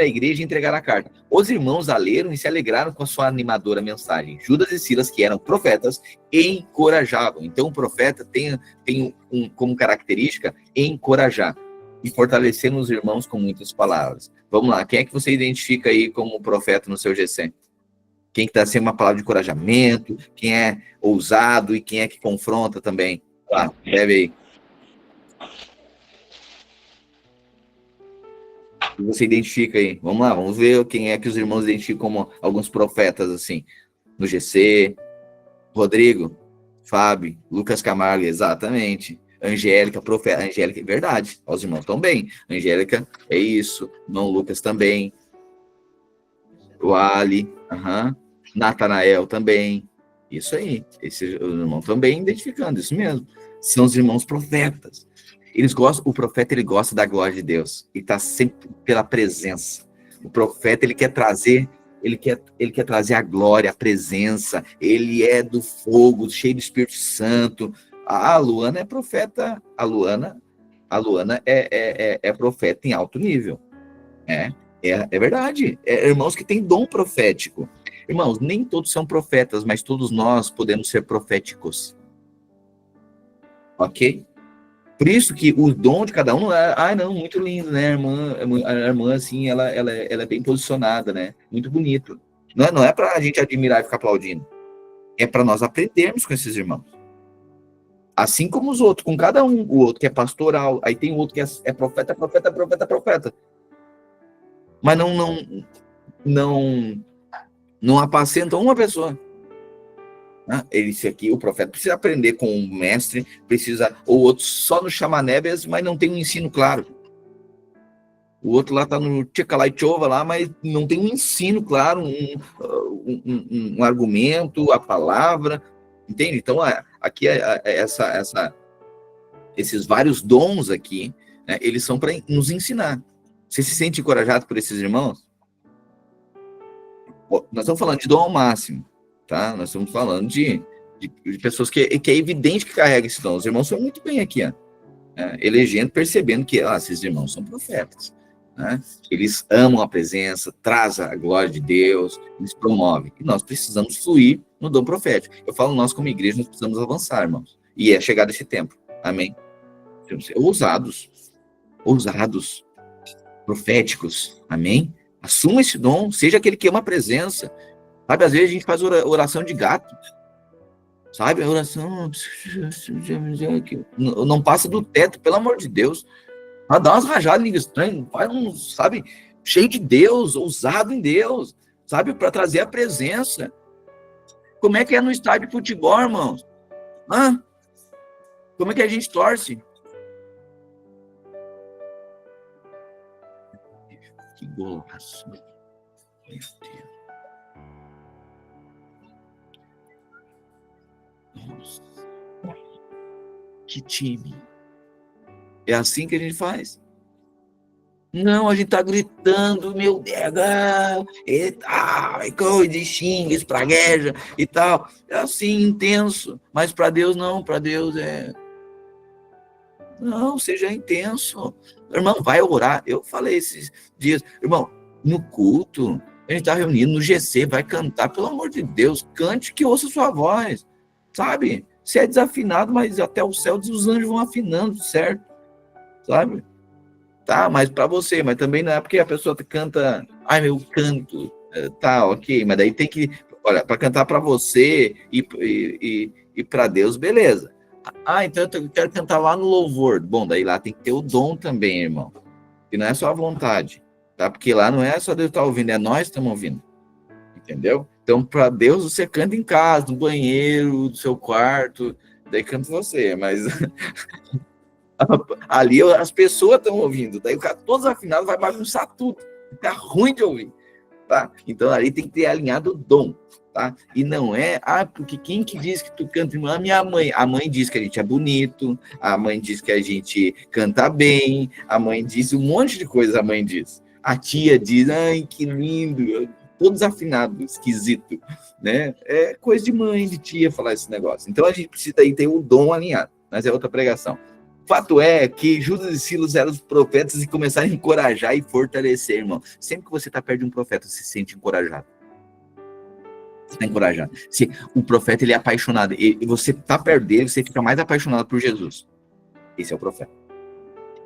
a igreja e entregaram a carta. Os irmãos a leram e se alegraram com a sua animadora mensagem. Judas e Silas, que eram profetas, encorajavam. Então, o profeta tem como característica encorajar e fortalecer os irmãos com muitas palavras. Vamos lá, quem é que você identifica aí como profeta no seu GC? Quem que está sendo uma palavra de encorajamento, quem é ousado e quem é que confronta também? Escreve aí. E você identifica aí. Vamos lá, vamos ver quem é que os irmãos identificam como alguns profetas, assim, no GC. Rodrigo, Fábio, Lucas Camargo, exatamente. Angélica, profeta. Angélica, é verdade. Os irmãos estão bem. Angélica, é isso. Irmão Lucas também. O Ali, Natanael também. Isso aí. Esses irmãos também identificando, isso mesmo. São os irmãos profetas. O profeta, ele gosta da glória de Deus. E está sempre pela presença. O profeta, ele quer trazer a glória, a presença. Ele é do fogo, cheio do Espírito Santo. A Luana é profeta. A Luana é profeta em alto nível. É verdade. Irmãos que têm dom profético. Irmãos, nem todos são profetas, mas todos nós podemos ser proféticos. Ok? Por isso que o dom de cada um não é, não, muito lindo, né? A irmã assim, ela é bem posicionada, né? Muito bonito. Não é para a gente admirar e ficar aplaudindo. É para nós aprendermos com esses irmãos. Assim como os outros, com cada um. O outro que é pastoral, aí tem o outro que é profeta. Mas não apacentam uma pessoa. Esse aqui, o profeta precisa aprender com o mestre, ou outro só no chamanébias, mas não tem um ensino claro. O outro lá está no tchecalaitchova lá, mas não tem um ensino claro, um argumento, a palavra, entende? Então, aqui esses vários dons aqui, né, eles são para nos ensinar. Você se sente encorajado por esses irmãos? Nós estamos falando de dom ao máximo. Tá? Nós estamos falando de pessoas que é evidente que carregam esse dom. Os irmãos são muito bem aqui, elegendo, percebendo que esses irmãos são profetas. Né? Eles amam a presença, trazem a glória de Deus, eles promovem. E nós precisamos fluir no dom profético. Eu falo nós como igreja, nós precisamos avançar, irmãos. E é chegado esse tempo. Amém? Temos que ser ousados, proféticos. Amém? Assuma esse dom, seja aquele que ama a presença. Sabe, às vezes a gente faz oração de gato. Sabe? A oração não passa do teto, pelo amor de Deus. Vai dar umas rajadas em língua estranha, faz um, sabe, cheio de Deus, ousado em Deus, sabe? Para trazer a presença. Como é que é no estádio de futebol, irmãos? Hã? Como é que a gente torce? Que golaço. Meu Deus. Nossa. Que time. É assim que a gente faz? Não, a gente tá gritando, meu Deus, e tal, e coisa, e xinga, espragueja e tal. É assim, intenso. Mas para Deus não, para Deus é. Não, seja intenso. Irmão, vai orar. Eu falei esses dias, irmão, no culto, a gente tá reunido no GC, vai cantar, pelo amor de Deus, cante que ouça sua voz, sabe? Se é desafinado, mas até o céu os anjos vão afinando, certo? Sabe? Tá, mas para você, mas também não é porque a pessoa canta, ai meu canto, tá, ok, mas daí tem que, olha, para cantar para você e para Deus, beleza. Ah, então eu quero cantar lá no louvor. Bom, daí lá tem que ter o dom também, irmão. E não é só a vontade, tá? Porque lá não é só Deus estar ouvindo, é nós que estamos ouvindo, entendeu? Então, para Deus, você canta em casa, no banheiro, no seu quarto, daí canta você, mas ali as pessoas estão ouvindo, daí o cara todos afinados vai bagunçar tudo, fica ruim de ouvir, tá? Então ali tem que ter alinhado o dom, tá? E não é, porque quem que diz que tu canta? A minha mãe, a mãe diz que a gente é bonito, a mãe diz que a gente canta bem, a mãe diz um monte de coisa, a mãe diz. A tia diz, ai, que lindo, todo desafinado, esquisito, né? É coisa de mãe, de tia falar esse negócio. Então a gente precisa aí ter o dom alinhado, mas é outra pregação. Fato é que Judas e Silas eram os profetas e começaram a encorajar e fortalecer, irmão. Sempre que você está perto de um profeta, você se sente encorajado. Você está encorajado. O profeta, ele é apaixonado. E você está perto dele, você fica mais apaixonado por Jesus. Esse é o profeta.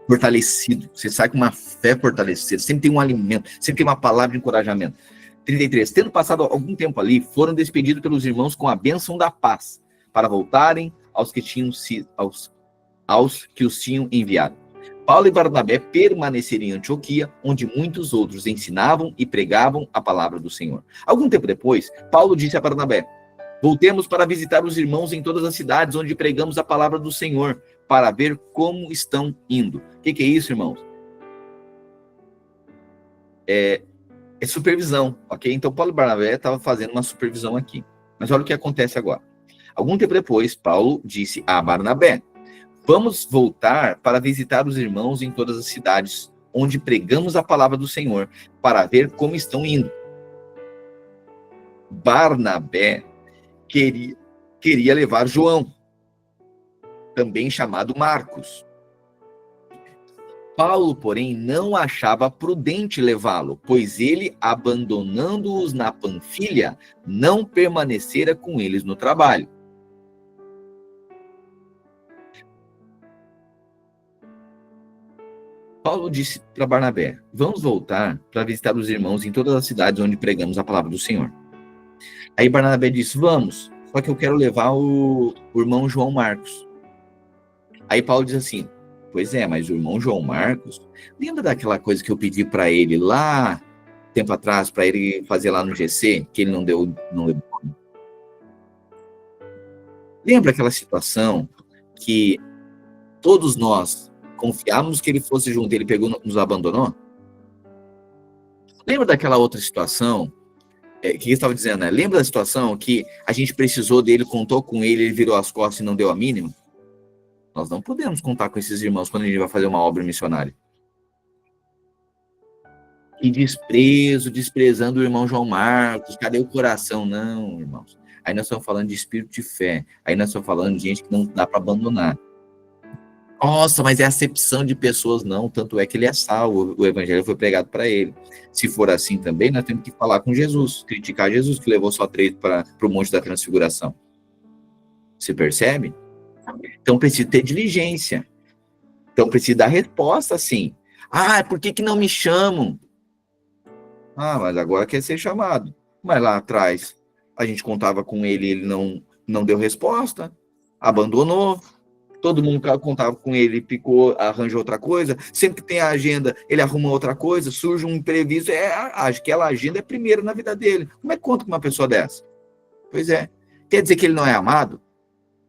Fortalecido. Você sai com uma fé fortalecida. Sempre tem um alimento. Sempre tem uma palavra de encorajamento. 33. Tendo passado algum tempo ali, foram despedidos pelos irmãos com a bênção da paz, para voltarem aos que os tinham enviado. Paulo e Barnabé permaneceram em Antioquia, onde muitos outros ensinavam e pregavam a palavra do Senhor. Algum tempo depois, Paulo disse a Barnabé: voltemos para visitar os irmãos em todas as cidades onde pregamos a palavra do Senhor, para ver como estão indo. O que é isso, irmãos? É supervisão, ok? Então, Paulo e Barnabé estavam fazendo uma supervisão aqui. Mas olha o que acontece agora. Algum tempo depois, Paulo disse a Barnabé: vamos voltar para visitar os irmãos em todas as cidades onde pregamos a palavra do Senhor, para ver como estão indo. Barnabé queria levar João, também chamado Marcos. Paulo, porém, não achava prudente levá-lo, pois ele, abandonando-os na Panfilha, não permanecera com eles no trabalho. Paulo disse para Barnabé: vamos voltar para visitar os irmãos em todas as cidades onde pregamos a palavra do Senhor. Aí Barnabé disse: vamos, só que eu quero levar o irmão João Marcos. Aí Paulo diz assim: pois é, mas o irmão João Marcos, lembra daquela coisa que eu pedi para ele lá, tempo atrás, para ele fazer lá no GC, que ele não deu. Lembra aquela situação que todos nós confiávamos que ele fosse junto, ele pegou, nos abandonou? Lembra daquela outra situação, que ele estava dizendo, né? Lembra da situação que a gente precisou dele, contou com ele, ele virou as costas e não deu a mínima? Nós não podemos contar com esses irmãos quando a gente vai fazer uma obra missionária. E desprezando o irmão João Marcos, cadê o coração? Não, irmãos. Aí nós estamos falando de espírito de fé, aí nós estamos falando de gente que não dá para abandonar. Nossa, mas é acepção de pessoas, não. Tanto é que ele é salvo, o evangelho foi pregado para ele. Se for assim também, nós temos que falar com Jesus, criticar Jesus, que levou só 3 para o Monte da Transfiguração. Você percebe? Então precisa ter diligência. Então precisa dar resposta, sim. Por que não me chamam? Mas agora quer ser chamado. Mas lá atrás, a gente contava com ele, ele não não deu resposta, abandonou. Todo mundo contava com ele, picou, arranjou outra coisa. Sempre que tem a agenda, ele arruma outra coisa, surge um imprevisto. Aquela agenda é primeiro na vida dele. Como é que conta com uma pessoa dessa? Pois é. Quer dizer que ele não é amado?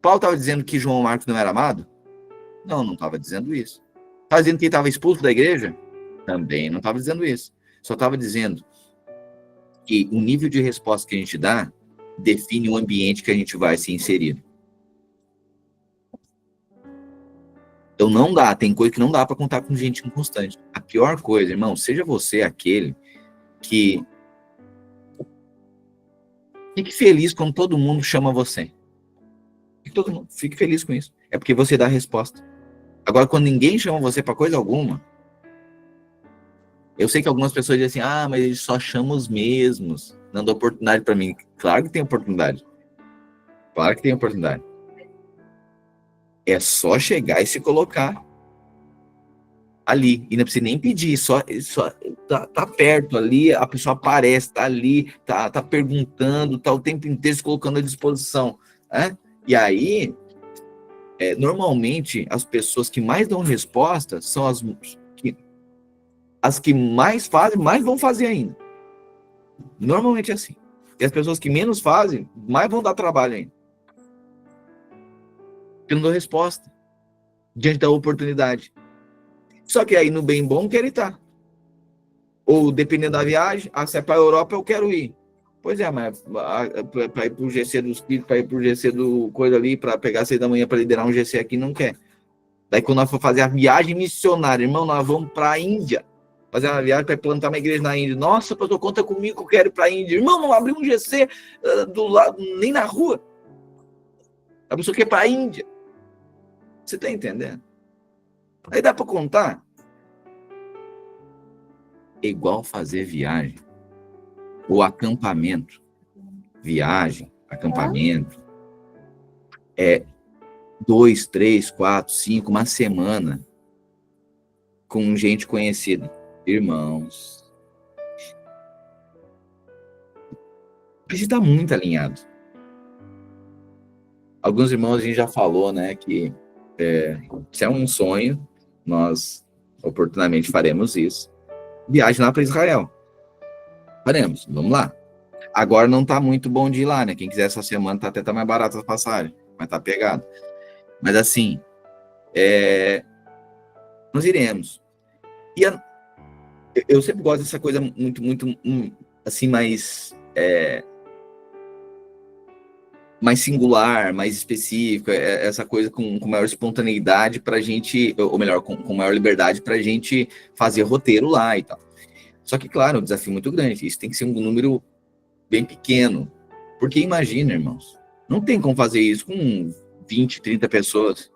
Paulo estava dizendo que João Marcos não era amado? Não estava dizendo isso. Estava dizendo que ele estava expulso da igreja? Também não estava dizendo isso. Só estava dizendo que o nível de resposta que a gente dá define o ambiente que a gente vai se inserir. Então não dá, tem coisa que não dá para contar com gente inconstante. A pior coisa, irmão, seja você aquele que fique feliz quando todo mundo chama você. Fique feliz com isso. É porque você dá a resposta. Agora, quando ninguém chama você para coisa alguma, eu sei que algumas pessoas dizem assim, mas eles só chamam os mesmos, não dá oportunidade para mim. Claro que tem oportunidade. Claro que tem oportunidade. É só chegar e se colocar ali. E não precisa nem pedir, só tá perto ali, a pessoa aparece, tá ali, tá perguntando, tá o tempo inteiro se colocando à disposição. Né? E aí, normalmente, as pessoas que mais dão resposta são as que mais fazem, mais vão fazer ainda. Normalmente é assim. E as pessoas que menos fazem, mais vão dar trabalho ainda. Eu não dou resposta diante da oportunidade. Só que aí no bem bom quer estar. Ou dependendo da viagem, se é para a Europa eu quero ir. Pois é, mas para ir para o GC dos filhos, para ir para o GC do coisa ali, para pegar 6 da manhã para liderar um GC aqui, não quer. Daí quando nós for fazer a viagem missionária, irmão, nós vamos para a Índia. Fazer uma viagem para plantar uma igreja na Índia. Nossa, pastor, conta comigo que eu quero ir para a Índia. Irmão, não abriu um GC do lado, nem na rua. A pessoa quer ir para a Índia. Você está entendendo? Aí dá para contar? É igual fazer viagem. Ou acampamento. Viagem, acampamento. 2, 3, 4, 5, uma semana com gente conhecida. Irmãos. A gente está muito alinhado. Alguns irmãos a gente já falou, né, que se é um sonho, nós oportunamente faremos isso. Viagem lá para Israel. Faremos, vamos lá. Agora não tá muito bom de ir lá, né? Quem quiser essa semana tá mais barato a passagem, mas tá pegado. Mas assim, nós iremos. E eu sempre gosto dessa coisa muito, assim, mais singular, mais específica, essa coisa com maior espontaneidade pra gente, ou melhor, com maior liberdade pra gente fazer roteiro lá e tal. Só que, claro, é um desafio muito grande. Isso tem que ser um número bem pequeno. Porque imagina, irmãos, não tem como fazer isso com 20, 30 pessoas.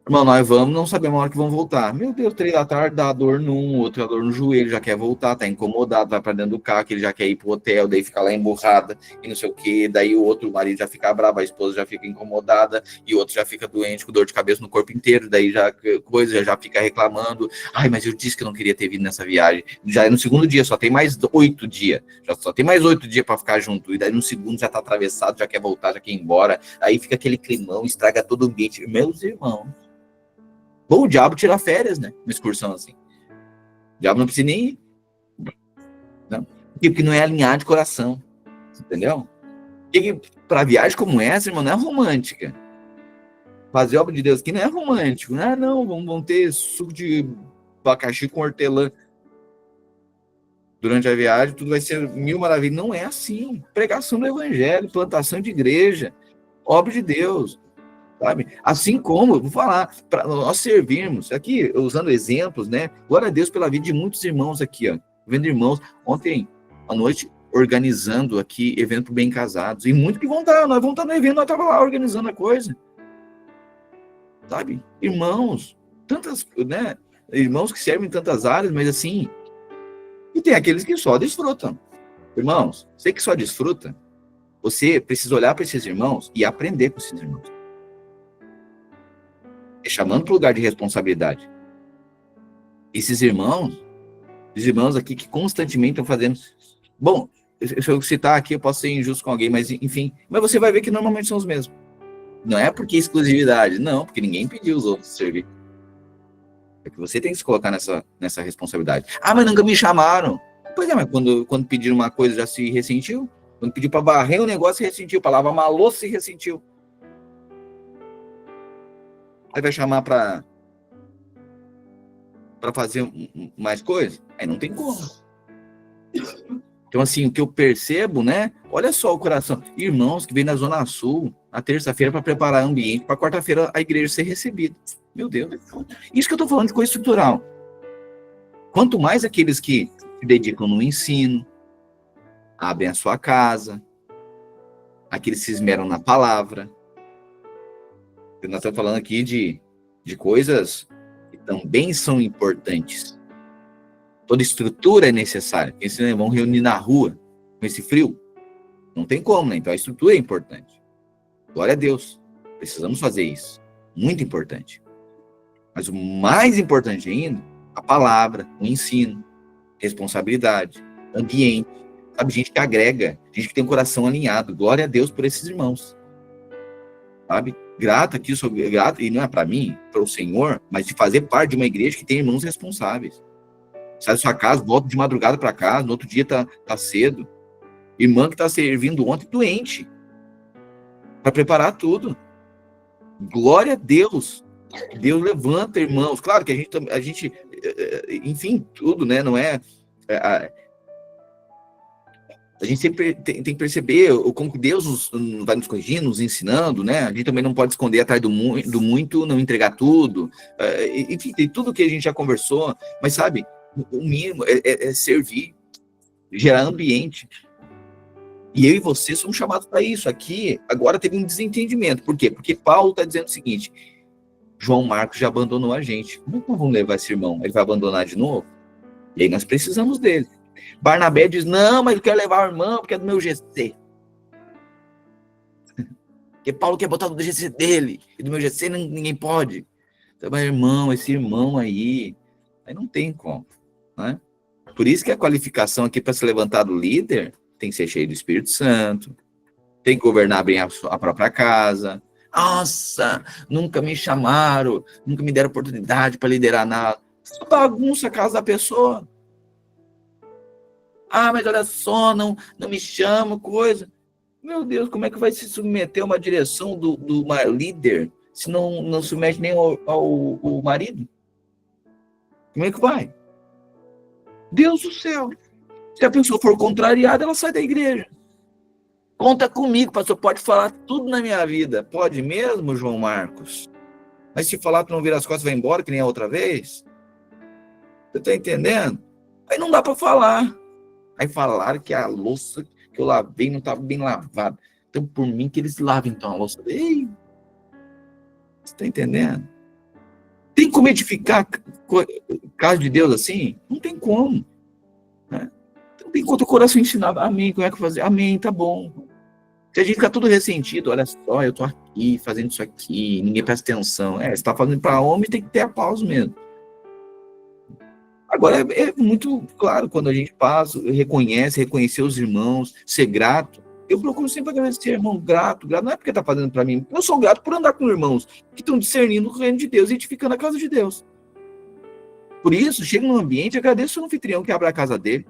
Irmão, nós vamos, não sabemos a hora que vão voltar. Meu Deus, 3 da tarde, dá dor num, outro dá dor no joelho, já quer voltar, tá incomodado, vai pra dentro do carro, que ele já quer ir pro hotel, daí fica lá emburrada e não sei o quê. Daí o outro, o marido já fica bravo, a esposa já fica incomodada e o outro já fica doente, com dor de cabeça no corpo inteiro, daí já fica reclamando. Ai, mas eu disse que eu não queria ter vindo nessa viagem. Já é no segundo dia, só tem mais 8 dias. Só tem mais 8 dias pra ficar junto. E daí no segundo já tá atravessado, já quer voltar, já quer ir embora. Aí fica aquele climão, estraga todo o ambiente. Meus irmãos. Bom, o diabo tira férias, né? Uma excursão assim. O diabo não precisa nem ir. Não. Porque não é alinhar de coração. Entendeu? Porque para viagem como essa, irmão, não é romântica. Fazer obra de Deus aqui não é romântico. Não, vamos ter suco de abacaxi com hortelã. Durante a viagem, tudo vai ser mil maravilhas. Não é assim. Pregação do evangelho, plantação de igreja, obra de Deus. Sabe? Assim como, vou falar, para nós servirmos, aqui, usando exemplos, né? Glória a Deus pela vida de muitos irmãos aqui, ó. Vendo irmãos, ontem à noite, organizando aqui evento para bem casados. E muitos que vão estar, nós vamos estar no evento, nós estávamos lá organizando a coisa. Sabe? Irmãos, tantas, né? Irmãos que servem em tantas áreas, mas assim. E tem aqueles que só desfrutam. Irmãos, você que só desfruta, você precisa olhar para esses irmãos e aprender com esses irmãos. Chamando para o lugar de responsabilidade. Esses irmãos aqui que constantemente estão fazendo... Bom, se eu citar aqui, eu posso ser injusto com alguém, mas enfim. Mas você vai ver que normalmente são os mesmos. Não é porque exclusividade, não, porque ninguém pediu os outros servir. É que você tem que se colocar nessa responsabilidade. Ah, mas nunca me chamaram. Pois é, mas quando pediram uma coisa já se ressentiu? Quando pediu para varrer o negócio, se ressentiu. Para lavar uma louça, se ressentiu. Aí vai chamar para fazer mais coisas? Aí não tem como. Então, assim, o que eu percebo, né? Olha só o coração. Irmãos que vêm da Zona Sul, na terça-feira, para preparar ambiente, para quarta-feira a igreja ser recebida. Meu Deus. Isso que eu estou falando de coisa estrutural. Quanto mais aqueles que se dedicam no ensino, abrem a sua casa, aqueles que se esmeram na palavra. Nós estamos falando aqui de coisas que também são importantes. Toda estrutura é necessária. Porque senão vão reunir na rua com esse frio. Não tem como, né? Então a estrutura é importante. Glória a Deus. Precisamos fazer isso. Muito importante. Mas o mais importante ainda, a palavra, o ensino, responsabilidade, ambiente. Sabe, gente que agrega, gente que tem o coração alinhado. Glória a Deus por esses irmãos. Sabe? Grato aqui, sou grato, e não é para mim, para o Senhor, mas de fazer parte de uma igreja que tem irmãos responsáveis. Sai da sua casa, volta de madrugada para casa, no outro dia tá cedo. Irmã que tá servindo ontem doente. Para preparar tudo. Glória a Deus. Deus levanta irmãos. Claro que a gente enfim, tudo, né? Não é... A gente sempre tem que perceber como Deus vai nos corrigindo, nos ensinando, né? A gente também não pode esconder atrás do muito, não entregar tudo. Enfim, tem tudo que a gente já conversou. Mas, sabe, o mínimo é servir, gerar ambiente. E eu e você somos chamados para isso. Aqui, agora teve um desentendimento. Por quê? Porque Paulo está dizendo o seguinte: João Marcos já abandonou a gente. Como é que nós vamos levar esse irmão? Ele vai abandonar de novo? E aí nós precisamos dele. Barnabé diz, não, mas eu quero levar o irmão porque é do meu GC. Porque Paulo quer botar do GC dele. E do meu GC ninguém pode. Então, mas irmão, esse irmão aí não tem como. Né? Por isso que a qualificação aqui para se levantar do líder tem que ser cheio do Espírito Santo. Tem que governar bem a própria casa. Nossa, nunca me chamaram, nunca me deram oportunidade para liderar nada. Isso bagunça a casa da pessoa. Ah, mas olha só, não me chama, coisa. Meu Deus, como é que vai se submeter a uma direção do líder se não submete nem ao marido? Como é que vai? Deus do céu. Se a pessoa for contrariada, ela sai da igreja. Conta comigo, pastor, pode falar tudo na minha vida. Pode mesmo, João Marcos? Mas se falar, tu não vira as costas e vai embora, que nem a outra vez? Você tá entendendo? Aí não dá para falar. Aí falaram que a louça que eu lavei não estava bem lavada. Então, por mim, que eles lavem então a louça. Ei, você está entendendo? Tem como edificar casa de Deus assim? Não tem como. Né? Então, tem que o coração ensinado. Amém, como é que fazer? Amém, tá bom. Se a gente ficar tudo ressentido, olha só, eu tô aqui fazendo isso aqui, ninguém presta atenção. Você está fazendo para homem, tem que ter aplauso mesmo. Agora, é muito claro, quando a gente passa, reconhecer os irmãos, ser grato. Eu procuro sempre agradecer, irmão, grato. Não é porque está fazendo para mim. Eu sou grato por andar com irmãos que estão discernindo o reino de Deus e edificando a casa de Deus. Por isso, chega num ambiente, agradeço o anfitrião que abre a casa dele.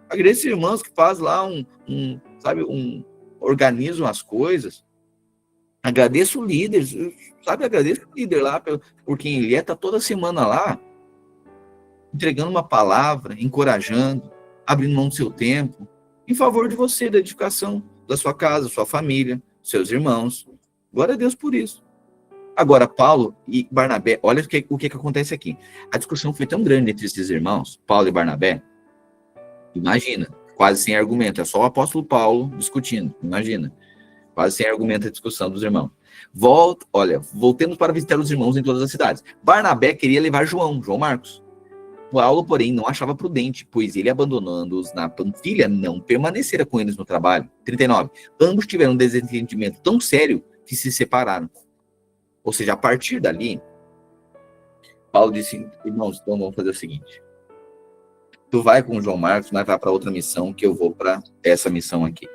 Agradeço irmãos que faz lá organizam as coisas. Agradeço o líder, agradeço o líder lá por quem ele está toda semana lá, entregando uma palavra, encorajando, abrindo mão do seu tempo, em favor de você, da edificação da sua casa, sua família, seus irmãos. Glória a Deus por isso. Agora, Paulo e Barnabé, olha o que acontece aqui. A discussão foi tão grande entre esses irmãos, Paulo e Barnabé, imagina, quase sem argumento, é só o apóstolo Paulo discutindo, imagina, quase sem argumento a discussão dos irmãos. Voltemos para visitar os irmãos em todas as cidades. Barnabé queria levar João Marcos. Paulo, porém, não achava prudente, pois ele, abandonando-os na Panfilha, não permanecera com eles no trabalho. 39. Ambos tiveram um desentendimento tão sério que se separaram. Ou seja, a partir dali, Paulo disse, irmãos, então vamos fazer o seguinte. tu vai com o João Marcos, nós vai para outra missão, que eu vou para essa missão aqui.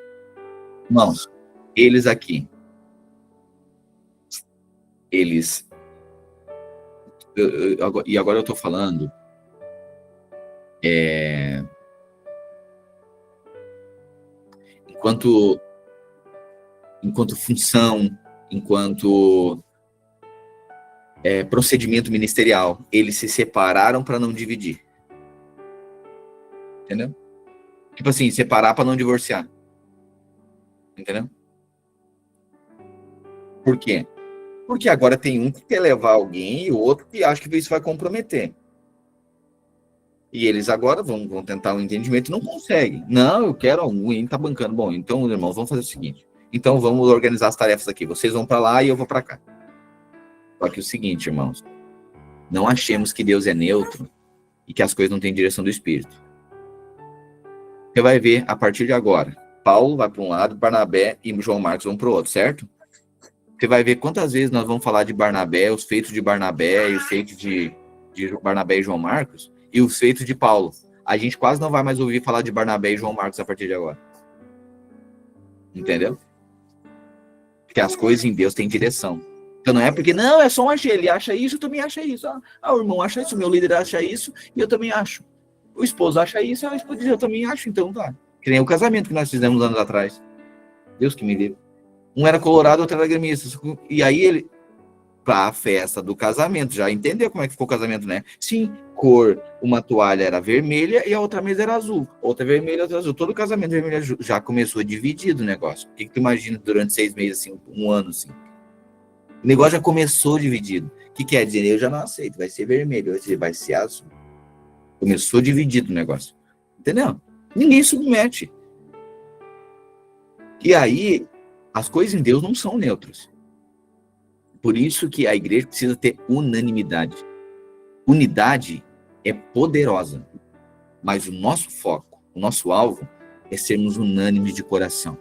Irmãos, eles aqui, eles... e agora eu estou falando enquanto função, enquanto procedimento ministerial, eles se separaram para não dividir. Entendeu? Tipo assim, separar para não divorciar. Entendeu? Por quê? Porque agora tem um que quer levar alguém e o outro que acha que isso vai comprometer. E eles agora vão tentar um entendimento e não conseguem. Não, eu quero alguém tá bancando. Bom, então, irmãos, vamos fazer o seguinte. Então, vamos organizar as tarefas aqui. Vocês vão para lá e eu vou para cá. Só que o seguinte, irmãos. Não achemos que Deus é neutro e que as coisas não têm direção do Espírito. Você vai ver, a partir de agora, Paulo vai para um lado, Barnabé e João Marcos vão para o outro, certo? Você vai ver quantas vezes nós vamos falar de Barnabé, os feitos de Barnabé e os feitos de Barnabé e João Marcos, e os feitos de Paulo. A gente quase não vai mais ouvir falar de Barnabé e João Marcos a partir de agora. Entendeu? Porque as coisas em Deus têm direção. Então não é porque, não, é só um achei, ele acha isso, eu também acho isso. O irmão acha isso, o meu líder acha isso, e eu também acho. O esposo acha isso, a esposa diz, eu também acho, então tá. Que nem o casamento que nós fizemos anos atrás. Deus que me livre. Um era colorado, outro era gremista. E aí ele, para a festa do casamento, já entendeu como é que ficou o casamento, né? Sim, cor, uma toalha era vermelha e a outra mesa era azul. Outra vermelha, outra azul. Todo o casamento vermelho já começou dividido o negócio. O que tu imagina durante 6 meses, assim, um ano, assim? O negócio já começou dividido. O que quer dizer? Eu já não aceito. Vai ser vermelho, vai ser azul. Começou dividido o negócio. Entendeu? Ninguém submete. E aí, as coisas em Deus não são neutras. Por isso que a igreja precisa ter unanimidade. Unidade é poderosa. Mas o nosso foco, o nosso alvo, é sermos unânimes de coração.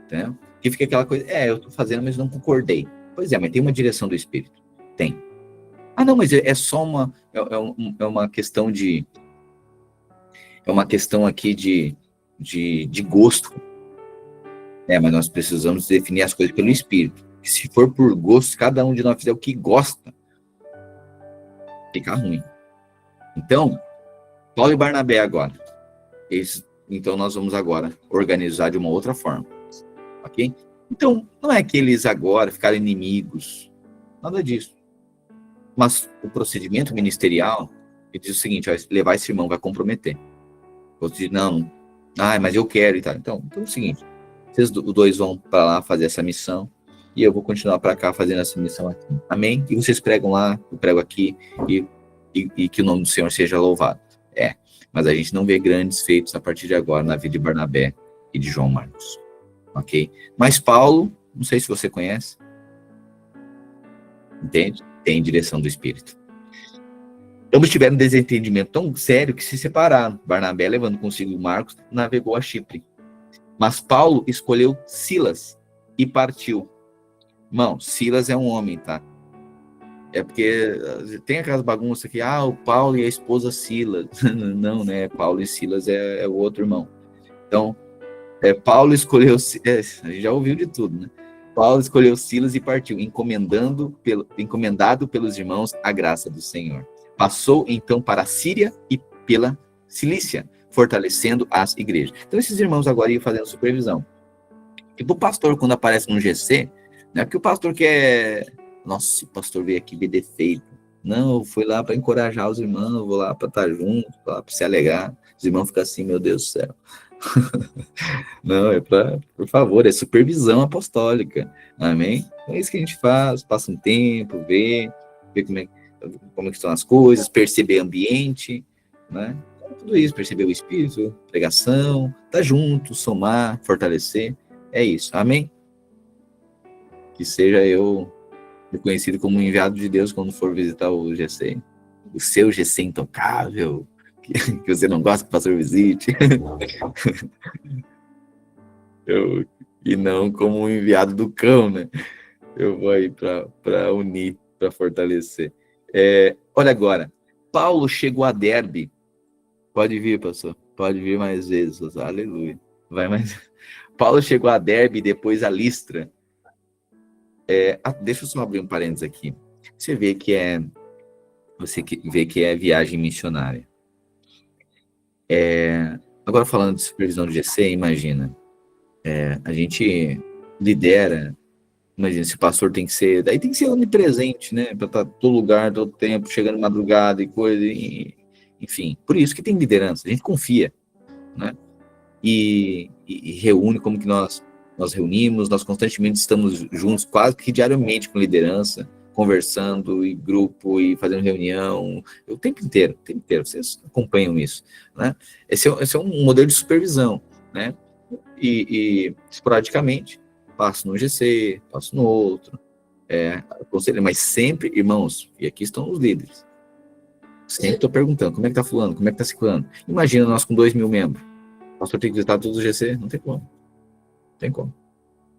Entendeu? Que fica aquela coisa, eu estou fazendo, mas não concordei. Pois é, mas tem uma direção do Espírito. Tem. Ah, não, mas é só uma... É uma questão de... É uma questão aqui de gosto. Mas nós precisamos definir as coisas pelo Espírito. Se for por gosto, cada um de nós fizer o que gosta, fica ruim. Então, Paulo e Barnabé agora. Então, nós vamos agora organizar de uma outra forma. Ok? Então, não é que eles agora ficaram inimigos. Nada disso. Mas o procedimento ministerial, ele diz o seguinte, levar esse irmão vai comprometer. Outro diz, não, mas eu quero e tal. Então é o seguinte, vocês dois vão para lá fazer essa missão e eu vou continuar para cá fazendo essa missão aqui. Amém? E vocês pregam lá, eu prego aqui e que o nome do Senhor seja louvado. Mas a gente não vê grandes feitos a partir de agora na vida de Barnabé e de João Marcos. Ok? Mas Paulo, não sei se você conhece, entende? Tem direção do Espírito. Ambos tiveram um desentendimento tão sério que se separaram. Barnabé, levando consigo Marcos, navegou a Chipre. Mas Paulo escolheu Silas e partiu. Irmão, Silas é um homem, tá? É porque tem aquelas bagunças aqui, o Paulo e a esposa Silas. Não, né? Paulo e Silas é o outro irmão. Então, Paulo escolheu... a gente já ouviu de tudo, né? Paulo escolheu Silas e partiu, encomendado pelos irmãos a graça do Senhor. Passou, então, para a Síria e pela Cilícia, fortalecendo as igrejas. Então, esses irmãos agora iam fazendo supervisão. E para o pastor, quando aparece no GC, não é porque o pastor quer... Nossa, o pastor veio aqui ver defeito. Não, eu fui lá para encorajar os irmãos, vou lá para estar junto, para se alegrar. Os irmãos ficam assim, meu Deus do céu. Não, por favor, é supervisão apostólica. Amém? É isso que a gente faz, passa um tempo, vê como é que estão as coisas, perceber ambiente, né? Então, tudo isso, perceber o Espírito, pregação, tá junto, somar, fortalecer, é isso, amém? Que seja eu reconhecido como um enviado de Deus quando for visitar o GC, o seu GC intocável, que você não gosta que o pastor visite, e não como um enviado do cão, né? Eu vou aí para unir, para fortalecer. Olha agora, Paulo chegou a Derbe Pode vir, pastor. Pode vir mais vezes, pastor. Aleluia. Vai mais. Paulo chegou a Derbe e depois a Listra. Deixa eu só abrir um parênteses aqui. Você vê que é viagem missionária. Agora falando de supervisão de GC, imagina. A gente lidera. Imagina, esse pastor tem que ser. Daí tem que ser onipresente, né? Para estar todo lugar, todo tempo, chegando de madrugada e coisa. Enfim, por isso que tem liderança. A gente confia, né? E reúne como que nós reunimos, nós constantemente estamos juntos, quase que diariamente com liderança, conversando, e grupo, e fazendo reunião, o tempo inteiro, vocês acompanham isso, né? Esse é um modelo de supervisão, né? E esporadicamente, passo no GC, passo no outro, aconselho, mas sempre, irmãos, e aqui estão os líderes, sempre estou perguntando, como é que tá fulano, como é que tá ciclano? Imagina nós com 2.000 membros, o pastor tem que visitar todos os GC, não tem como.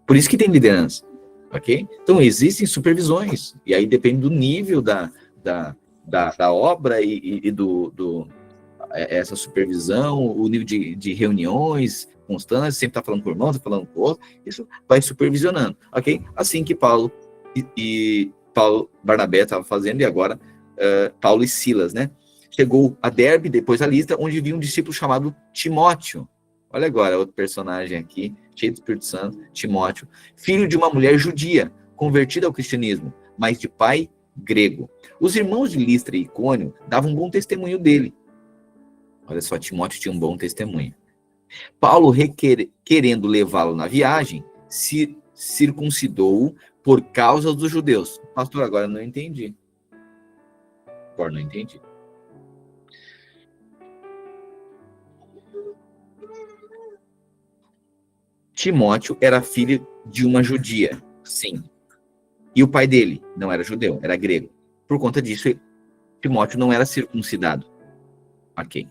Por isso que tem liderança, ok? Então, existem supervisões, e aí depende do nível da obra e essa supervisão, o nível de reuniões constantes, sempre está falando com o irmão, está falando com o outro, isso vai supervisionando, ok? Assim que Paulo Barnabé estava fazendo, e agora Paulo e Silas, né? Chegou a Derbe, depois a Listra, onde havia um discípulo chamado Timóteo. Olha agora, outro personagem aqui, cheio do Espírito Santo, Timóteo, filho de uma mulher judia, convertida ao cristianismo, mas de pai grego. Os irmãos de Listra e Icônio davam um bom testemunho dele. Olha só, Timóteo tinha um bom testemunho. Paulo, querendo levá-lo na viagem, se circuncidou por causa dos judeus. Pastor, agora não entendi. Timóteo era filho de uma judia, sim. E o pai dele não era judeu, era grego. Por conta disso, Timóteo não era circuncidado. Ok.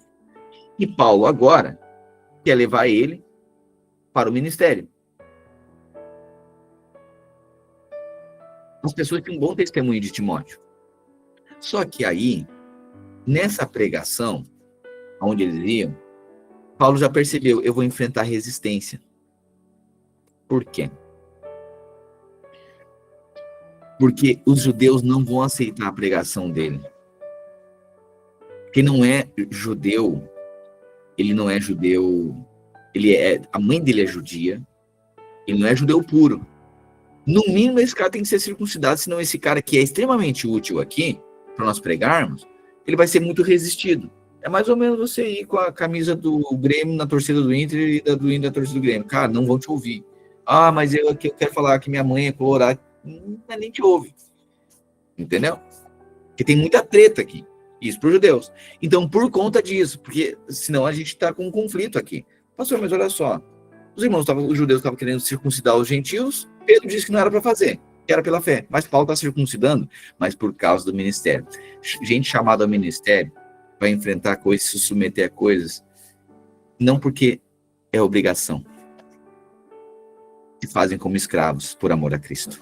E Paulo agora quer levar ele para o ministério. As pessoas têm um bom testemunho de Timóteo. Só que aí, nessa pregação, onde eles iam, Paulo já percebeu, eu vou enfrentar resistência. Por quê? Porque os judeus não vão aceitar a pregação dele. Quem não é judeu, ele não é judeu, a mãe dele é judia, ele não é judeu puro. No mínimo, esse cara tem que ser circuncidado, senão esse cara que é extremamente útil aqui, para nós pregarmos, ele vai ser muito resistido. É mais ou menos você ir com a camisa do Grêmio na torcida do Inter e do Inter na torcida do Grêmio. Cara, não vão te ouvir. Ah, mas eu quero falar que minha mãe é colorada. Não, nem te ouve. Entendeu? Porque tem muita treta aqui. Isso para os judeus. Então, por conta disso, porque senão a gente está com um conflito aqui. Pastor, mas olha só. Os judeus estavam querendo circuncidar os gentios, Pedro disse que não era para fazer, que era pela fé. Mas Paulo está circuncidando, mas por causa do ministério. Gente chamada ao ministério vai enfrentar coisas, se submeter a coisas, não porque é obrigação. Que fazem como escravos por amor a Cristo.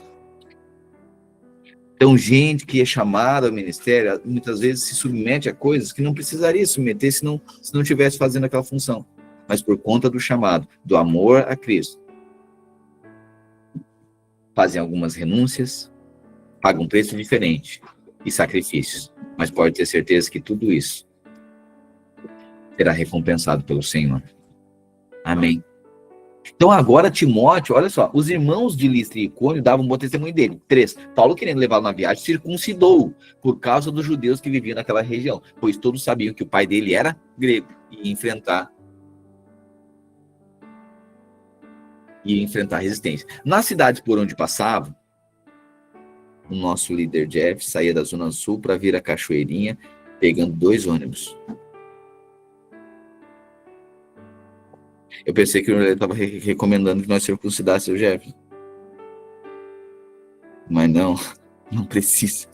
Então, gente que é chamada ao ministério, muitas vezes se submete a coisas que não precisaria submeter se não estivesse fazendo aquela função. Mas por conta do chamado, do amor a Cristo, fazem algumas renúncias, pagam um preço diferente e sacrifícios. Mas pode ter certeza que tudo isso será recompensado pelo Senhor. Amém. Então agora Timóteo, olha só, os irmãos de Listra e Icônio davam um bom testemunho dele. 3, Paulo, querendo levá-lo na viagem, circuncidou por causa dos judeus que viviam naquela região, pois todos sabiam que o pai dele era grego e ia enfrentar resistência. Nas cidades por onde passava, o nosso líder Jeff saía da Zona Sul para vir a Cachoeirinha, pegando 2 ônibus. Eu pensei que ele estava recomendando que nós circuncidássemos o Jeff. Mas não precisa.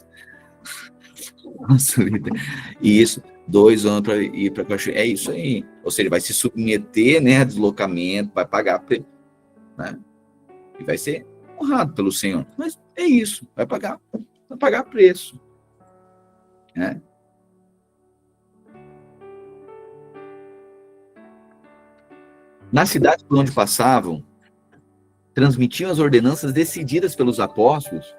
Nosso líder. E isso, 2 anos para ir para Cachoeira. É isso aí. Ou seja, ele vai se submeter, né, a deslocamento, vai pagar, né? E vai ser honrado pelo Senhor. Mas é isso, vai pagar preço. Né? Na cidade por onde passavam, transmitiam as ordenanças decididas pelos apóstolos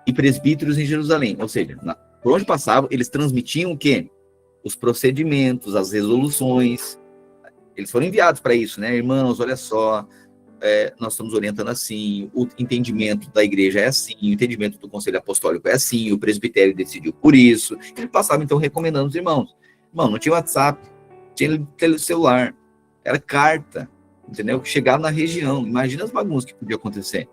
e presbíteros em Jerusalém. Ou seja, por onde passavam, eles transmitiam o quê? Os procedimentos, as resoluções. Eles foram enviados para isso, né? Irmãos, olha só, nós estamos orientando assim, o entendimento da igreja é assim, o entendimento do conselho apostólico é assim, o presbitério decidiu por isso. Ele passava, então, recomendando os irmãos. Irmão, não tinha WhatsApp, tinha celular, era carta, entendeu? Que chegava na região. Imagina as bagunças que podia acontecer,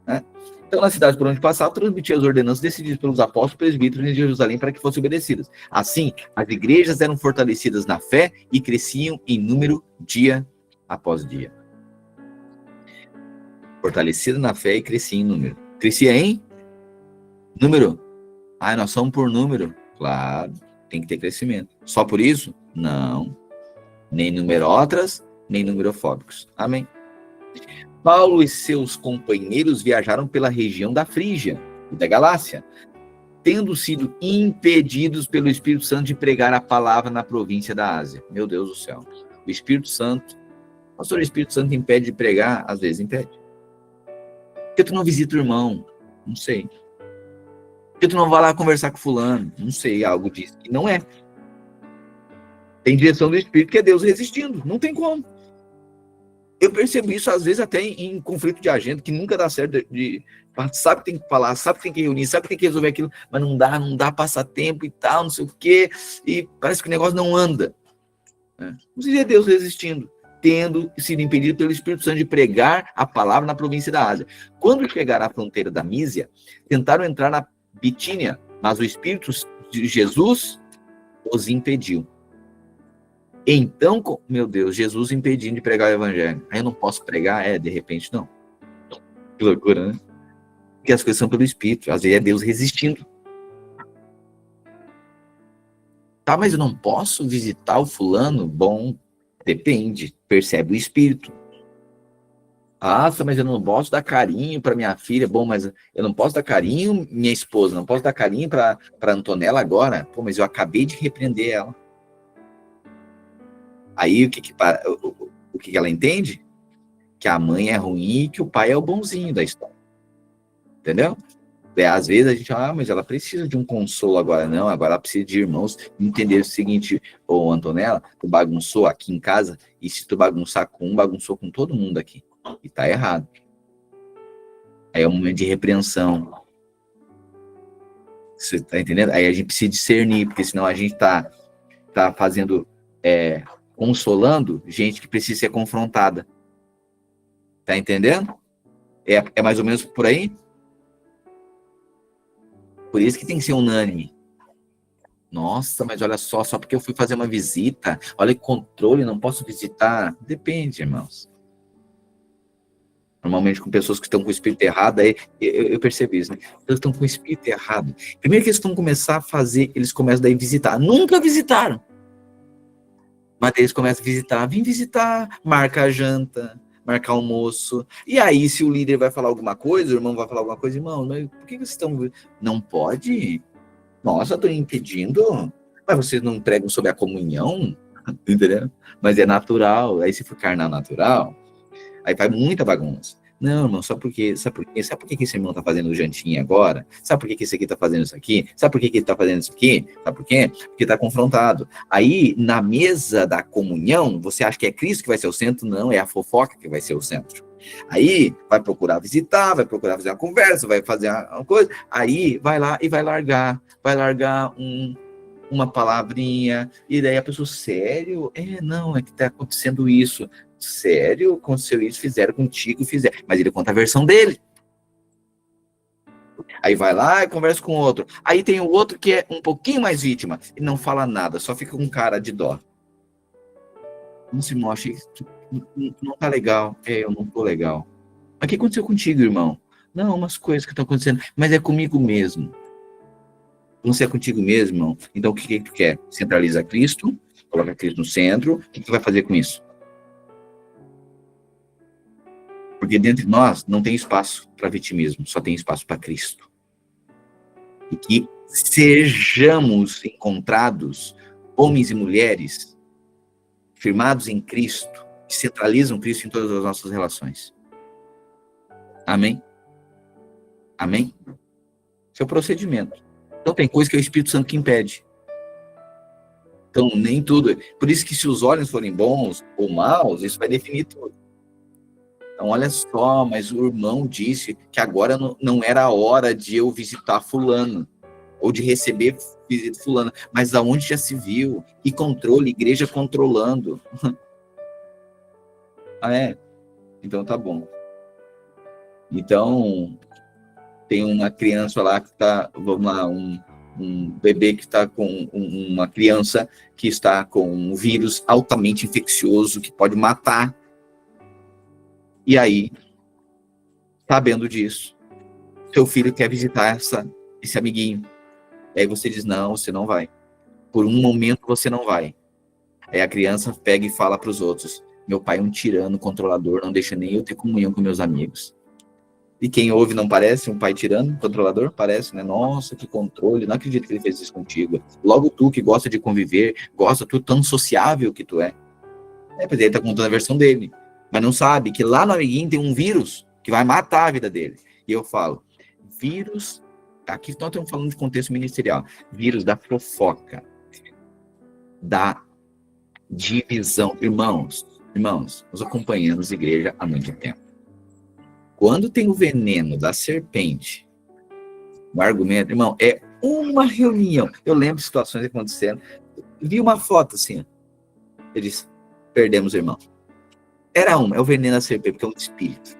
né? Então, na cidade por onde passava, transmitia as ordenanças decididas pelos apóstolos e presbíteros em Jerusalém para que fossem obedecidas. Assim, as igrejas eram fortalecidas na fé e cresciam em número dia após dia. Fortalecida na fé e crescia em número. Crescia em número. Nós somos por número. Claro, tem que ter crescimento. Só por isso? Não. Nem numerólatras, nem numerofóbicos. Amém. Paulo e seus companheiros viajaram pela região da Frígia e da Galácia, tendo sido impedidos pelo Espírito Santo de pregar a palavra na província da Ásia. Meu Deus do céu. O Espírito Santo, pastor, o Espírito Santo impede de pregar? Às vezes impede. Por que tu não visita o irmão? Não sei. Por que tu não vai lá conversar com fulano? Não sei, algo disso. E não é. Tem direção do Espírito, que é Deus resistindo. Não tem como. Eu percebo isso, às vezes, até em conflito de agenda, que nunca dá certo sabe que tem que falar, sabe que tem que reunir, sabe que tem que resolver aquilo, mas não dá, passa tempo e tal, não sei o quê, e parece que o negócio não anda. Não seria Deus resistindo, tendo sido impedido pelo Espírito Santo de pregar a palavra na província da Ásia. Quando chegaram à fronteira da Mísia, tentaram entrar na Bitínia, mas o Espírito de Jesus os impediu. Então, meu Deus, Jesus impedindo de pregar o evangelho. Aí eu não posso pregar? De repente não. Que loucura, né? Porque as coisas são pelo Espírito. Às vezes é Deus resistindo. Tá, mas eu não posso visitar o fulano? Bom, depende. Percebe o Espírito. Mas eu não posso dar carinho para minha filha. Bom, mas eu não posso dar carinho minha esposa. Não posso dar carinho para Antonella agora. Pô, mas eu acabei de repreender ela. Aí o que ela entende? Que a mãe é ruim e que o pai é o bonzinho da história. Entendeu? Às vezes a gente fala, mas ela precisa de um consolo agora. Não, agora ela precisa de irmãos. Entender o seguinte, Antonella, tu bagunçou aqui em casa, e se tu bagunçar com bagunçou com todo mundo aqui. E tá errado. Aí é um momento de repreensão. Você tá entendendo? Aí a gente precisa discernir, porque senão a gente tá fazendo... consolando gente que precisa ser confrontada. Tá entendendo? É mais ou menos por aí? Por isso que tem que ser unânime. Nossa, mas olha só porque eu fui fazer uma visita, olha que controle, não posso visitar. Depende, irmãos. Normalmente com pessoas que estão com o espírito errado, aí eu percebi isso, né? Eles estão com o espírito errado. Primeiro que eles vão começar a fazer, eles começam daí a visitar. Nunca visitaram. Mas eles começam a visitar, vem visitar, marca a janta, marca almoço. E aí, se o líder vai falar alguma coisa, o irmão vai falar alguma coisa, irmão, mas por que vocês estão... Não pode? Nossa, estou impedindo. Mas vocês não pregam sobre a comunhão? Entendeu? Mas é natural. Aí se for carnal natural, aí vai muita bagunça. Não, irmão, sabe por quê? Sabe por que esse irmão tá fazendo jantinha agora? Sabe por que esse aqui tá fazendo isso aqui? Sabe por que ele tá fazendo isso aqui? Sabe por quê? Porque tá confrontado. Aí, na mesa da comunhão, você acha que é Cristo que vai ser o centro? Não, é a fofoca que vai ser o centro. Aí, vai procurar visitar, vai procurar fazer uma conversa, vai fazer uma coisa. Aí, vai lá e vai largar uma palavrinha. E daí a pessoa, sério? Não, é que tá acontecendo isso. Sério, aconteceu isso, fizeram contigo, fizeram. Mas ele conta a versão dele. Aí vai lá e conversa com o outro. Aí tem o outro que é um pouquinho mais vítima e não fala nada, só fica com cara de dó. Não se mostra, não tá legal. Eu não tô legal. Mas o que aconteceu contigo, irmão? Não, umas coisas que estão acontecendo, mas é comigo mesmo. Não se é contigo mesmo, irmão. Então o que tu quer? Centraliza Cristo, coloca Cristo no centro. O que tu vai fazer com isso? Porque dentro de nós não tem espaço para vitimismo, só tem espaço para Cristo. E que sejamos encontrados, homens e mulheres, firmados em Cristo, que centralizam Cristo em todas as nossas relações. Amém? Amém? Esse é o procedimento. Então tem coisa que é o Espírito Santo que impede. Então nem tudo. Por isso que se os olhos forem bons ou maus, isso vai definir tudo. Então olha só, mas o irmão disse que agora não era a hora de eu visitar fulano, ou de receber visita fulano. Mas aonde já se viu? E controle, igreja controlando. Ah, é? Então tá bom. Então, tem uma criança lá que está, vamos lá, um bebê que está com uma criança que está com um vírus altamente infeccioso que pode matar. E aí, sabendo disso, seu filho quer visitar esse amiguinho. E aí você diz, não, você não vai. Por um momento você não vai. Aí a criança pega e fala para os outros, meu pai é um tirano, controlador, não deixa nem eu ter comunhão com meus amigos. E quem ouve não parece um pai tirano, controlador? Parece, né? Nossa, que controle, não acredito que ele fez isso contigo. Logo tu que gosta de conviver, tu tão sociável que tu é. Porque ele tá contando a versão dele. Mas não sabe que lá no amiguinho tem um vírus que vai matar a vida dele. E eu falo, vírus, aqui nós estamos falando de contexto ministerial, vírus da fofoca, da divisão. Irmãos, nós acompanhamos a igreja há muito tempo. Quando tem o veneno da serpente, o argumento, irmão, é uma reunião. Eu lembro de situações acontecendo. Vi uma foto assim. Eles perdemos o irmão. É o veneno da serpente, porque é um espírito.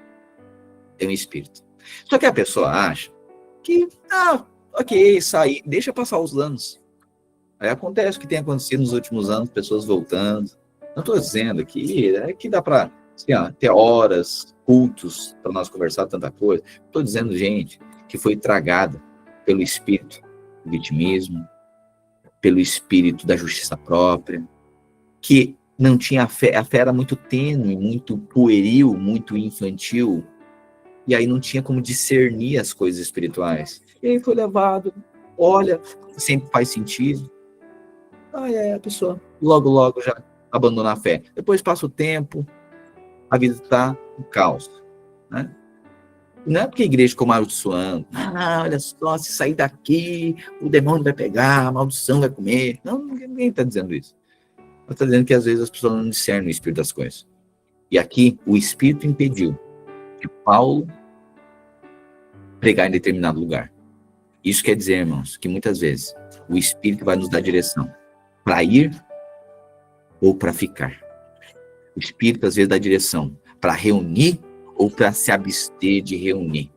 É um espírito. Só que a pessoa acha que, ok, sair, deixa passar os anos. Aí acontece o que tem acontecido nos últimos anos, pessoas voltando. Não estou dizendo que dá para ter horas, cultos, para nós conversar tanta coisa. Estou dizendo, gente, que foi tragada pelo espírito do vitimismo, pelo espírito da justiça própria, que não tinha a fé era muito tênue, muito pueril, muito infantil, e aí não tinha como discernir as coisas espirituais. E aí foi levado, olha, sempre faz sentido. A pessoa logo já abandona a fé. Depois passa o tempo, a vida está um caos, né? Não é porque a igreja ficou amaldiçoando. Olha só, se sair daqui, o demônio vai pegar, a maldição vai comer. Não, ninguém está dizendo isso. Está dizendo que às vezes as pessoas não discernem o espírito das coisas. E aqui, o espírito impediu que Paulo pregar em determinado lugar. Isso quer dizer, irmãos, que muitas vezes o espírito vai nos dar direção para ir ou para ficar. O espírito às vezes dá direção para reunir ou para se abster de reunir.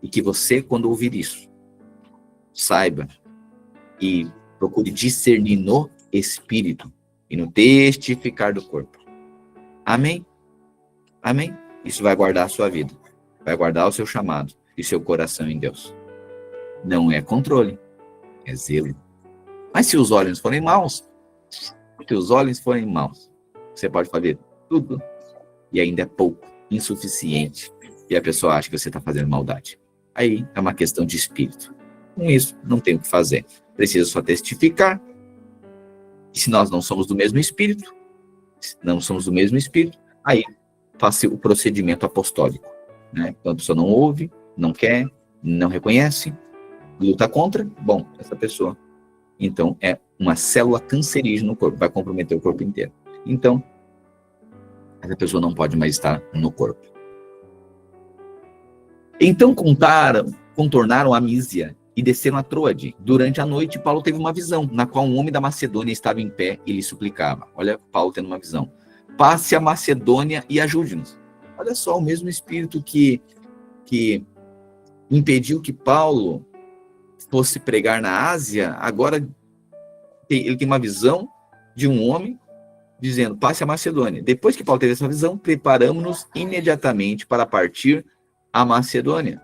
E que você, quando ouvir isso, saiba e procure discernir no espírito e no testificar do corpo. Amém? Amém? Isso vai guardar a sua vida. Vai guardar o seu chamado e seu coração em Deus. Não é controle, é zelo. Mas se os olhos forem maus, você pode fazer tudo e ainda é pouco, insuficiente. E a pessoa acha que você está fazendo maldade. Aí é uma questão de espírito. Com isso, não tem o que fazer. Precisa só testificar. E se nós não somos do mesmo espírito, aí faça o procedimento apostólico. Né? Então a pessoa não ouve, não quer, não reconhece, luta contra, bom, essa pessoa, então, é uma célula cancerígena no corpo, vai comprometer o corpo inteiro. Então, essa pessoa não pode mais estar no corpo. Então, contornaram a Mísia e desceram a Troade. Durante a noite, Paulo teve uma visão, na qual um homem da Macedônia estava em pé e lhe suplicava. Olha, Paulo tendo uma visão. Passe a Macedônia e ajude-nos. Olha só, o mesmo espírito que impediu que Paulo fosse pregar na Ásia, agora ele tem uma visão de um homem dizendo, passe a Macedônia. Depois que Paulo teve essa visão, preparamos-nos imediatamente para partir a Macedônia,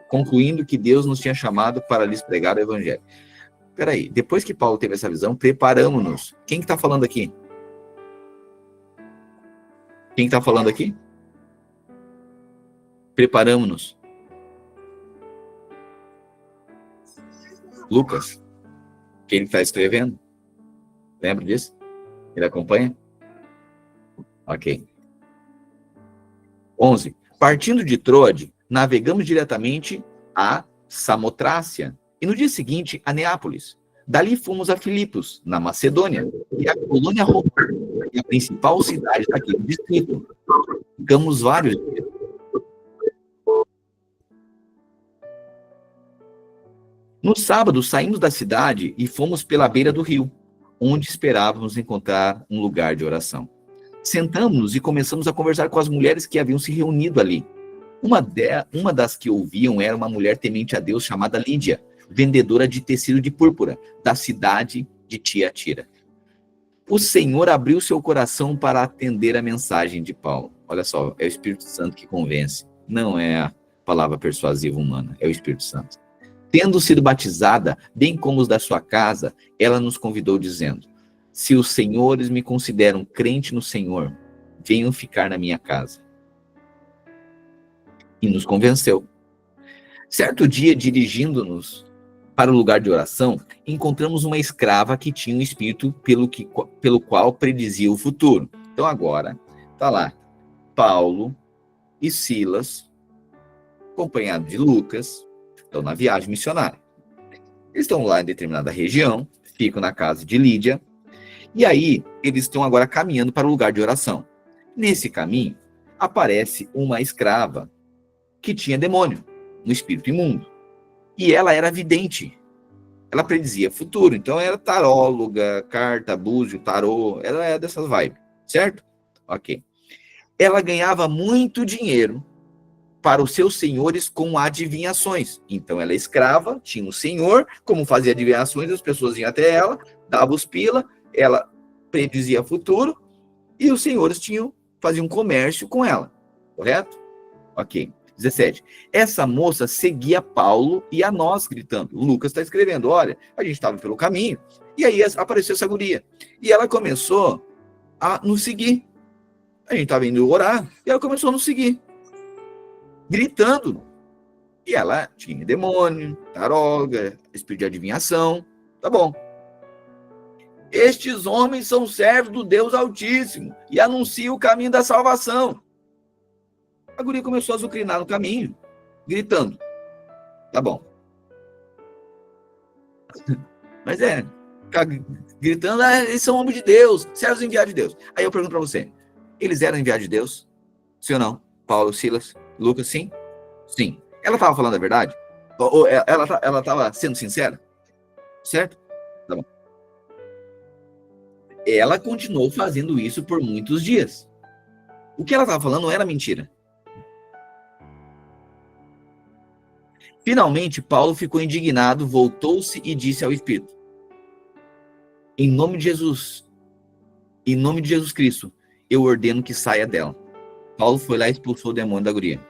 concluindo que Deus nos tinha chamado para lhes pregar o evangelho. Peraí, depois que Paulo teve essa visão, preparamos-nos. Quem está falando aqui? Quem está falando aqui? Preparamos-nos. Lucas, que ele está escrevendo. Lembra disso? Ele acompanha? Ok. 11. Partindo de Troade, navegamos diretamente a Samotrácia e no dia seguinte a Neápolis. Dali fomos a Filipos, na Macedônia, e a colônia romana, e a principal cidade daquele distrito. Ficamos vários dias. No sábado, saímos da cidade e fomos pela beira do rio, onde esperávamos encontrar um lugar de oração. Sentamos-nos e começamos a conversar com as mulheres que haviam se reunido ali. Uma das que ouviam era uma mulher temente a Deus chamada Lídia, vendedora de tecido de púrpura, da cidade de Tiatira. O Senhor abriu seu coração para atender a mensagem de Paulo. Olha só, é o Espírito Santo que convence, não é a palavra persuasiva humana, é o Espírito Santo. Tendo sido batizada, bem como os da sua casa, ela nos convidou dizendo: se os senhores me consideram crente no Senhor, venham ficar na minha casa. E nos convenceu. Certo dia, dirigindo-nos para o lugar de oração, encontramos uma escrava que tinha um espírito pelo qual predizia o futuro. Então agora, está lá, Paulo e Silas, acompanhado de Lucas, estão na viagem missionária. Eles estão lá em determinada região, ficam na casa de Lídia, e aí eles estão agora caminhando para o lugar de oração. Nesse caminho, aparece uma escrava que tinha demônio, um espírito imundo. E ela era vidente. Ela predizia futuro. Então, era taróloga, carta, búzio, tarô. Ela era dessas vibes, certo? Ok. Ela ganhava muito dinheiro para os seus senhores com adivinhações. Então, ela é escrava, tinha um senhor, como fazia adivinhações, as pessoas iam até ela, davam os pila, ela predizia futuro, e os senhores faziam comércio com ela. Correto? Ok. 17. Essa moça seguia Paulo e a nós, gritando. O Lucas está escrevendo, olha, a gente estava pelo caminho, e aí apareceu essa guria. E ela começou a nos seguir. A gente estava indo orar, e ela começou a nos seguir, gritando. E ela tinha demônio, taróloga, espírito de adivinhação. Tá bom. Estes homens são servos do Deus Altíssimo e anunciam o caminho da salvação. A guria começou a azucrinar no caminho, gritando. Tá bom. Mas gritando, eles são homens de Deus, servos enviados de Deus. Aí eu pergunto para você, eles eram enviados de Deus? Sim ou não? Paulo, Silas, Lucas, sim? Sim. Ela estava falando a verdade? Ou ela estava sendo sincera? Certo? Tá bom. Ela continuou fazendo isso por muitos dias. O que ela estava falando não era mentira. Finalmente, Paulo ficou indignado, voltou-se e disse ao Espírito: em nome de Jesus Cristo, eu ordeno que saia dela. Paulo foi lá e expulsou o demônio da guria.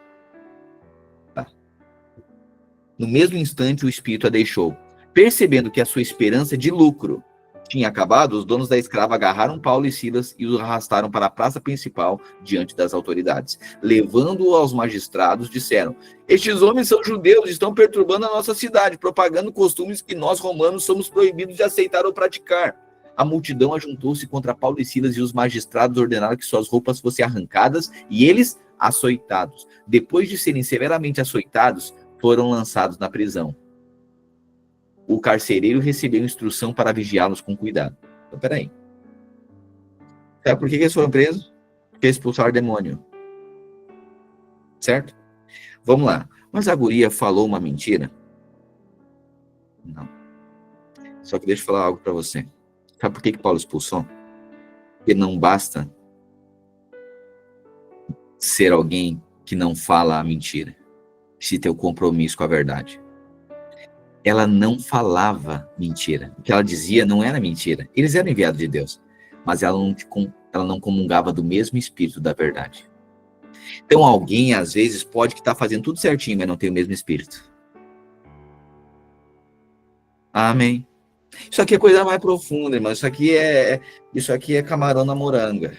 Tá. No mesmo instante, o Espírito a deixou. Percebendo que a sua esperança de lucro tinha acabado, os donos da escrava agarraram Paulo e Silas e os arrastaram para a praça principal diante das autoridades. Levando-o aos magistrados, disseram: estes homens são judeus, estão perturbando a nossa cidade, propagando costumes que nós romanos somos proibidos de aceitar ou praticar. A multidão ajuntou-se contra Paulo e Silas e os magistrados ordenaram que suas roupas fossem arrancadas e eles açoitados. Depois de serem severamente açoitados, foram lançados na prisão. O carcereiro recebeu instrução para vigiá-los com cuidado. Então, peraí. Sabe por que eles foram presos? Porque expulsaram demônio. Certo? Vamos lá. Mas a guria falou uma mentira? Não. Só que deixa eu falar algo para você. Sabe por que Paulo expulsou? Porque não basta ser alguém que não fala a mentira, se ter o compromisso com a verdade. Ela não falava mentira. O que ela dizia não era mentira. Eles eram enviados de Deus, mas ela não comungava do mesmo espírito da verdade. Então alguém, às vezes, pode estar fazendo tudo certinho, mas não tem o mesmo espírito. Amém. Isso aqui é coisa mais profunda, irmão. Isso aqui é camarão na moranga.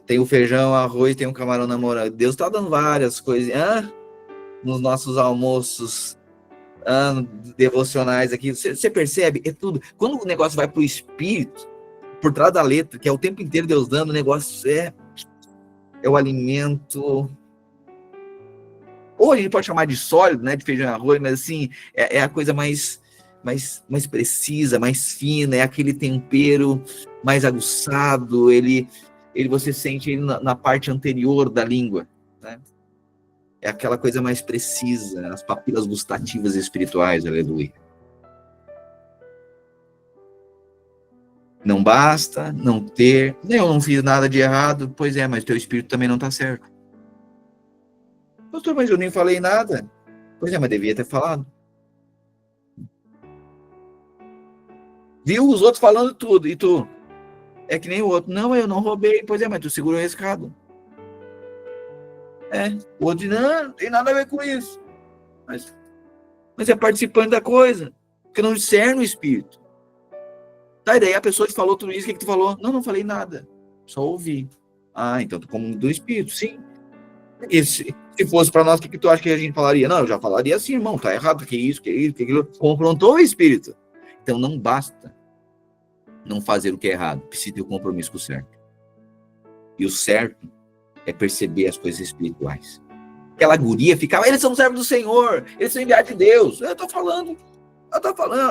Tem o feijão, arroz, tem o camarão na moranga. Deus está dando várias coisas nos nossos almoços devocionais aqui. Você percebe? É tudo. Quando o negócio vai para o espírito, por trás da letra, que é o tempo inteiro Deus dando, o negócio é o alimento. Ou a gente pode chamar de sólido, né, de feijão e arroz, mas assim, é a coisa mais precisa, mais fina, é aquele tempero mais aguçado, você sente ele na parte anterior da língua, né? É aquela coisa mais precisa, as papilas gustativas espirituais, aleluia. Não basta não ter, eu não fiz nada de errado, pois é, mas teu espírito também não está certo. Pastor, mas eu nem falei nada. Pois é, mas devia ter falado. Viu os outros falando tudo, e tu? É que nem o outro. Não, eu não roubei. Pois é, mas tu segurou o riscado. O outro diz, não tem nada a ver com isso. Mas é participante da coisa. Porque não discerne o espírito. Tá, e daí a pessoa te falou tudo isso, o que tu falou? Não falei nada. Só ouvi. Ah, então tu como do espírito, sim. E se fosse para nós, o que tu acha que a gente falaria? Não, eu já falaria assim, irmão, tá errado, que isso, que aquilo. Confrontou o espírito. Então não basta não fazer o que é errado, precisa ter o compromisso com o certo. E o certo é perceber as coisas espirituais. Aquela guria ficava, eles são servos do Senhor, eles são enviados de Deus. Eu tô falando,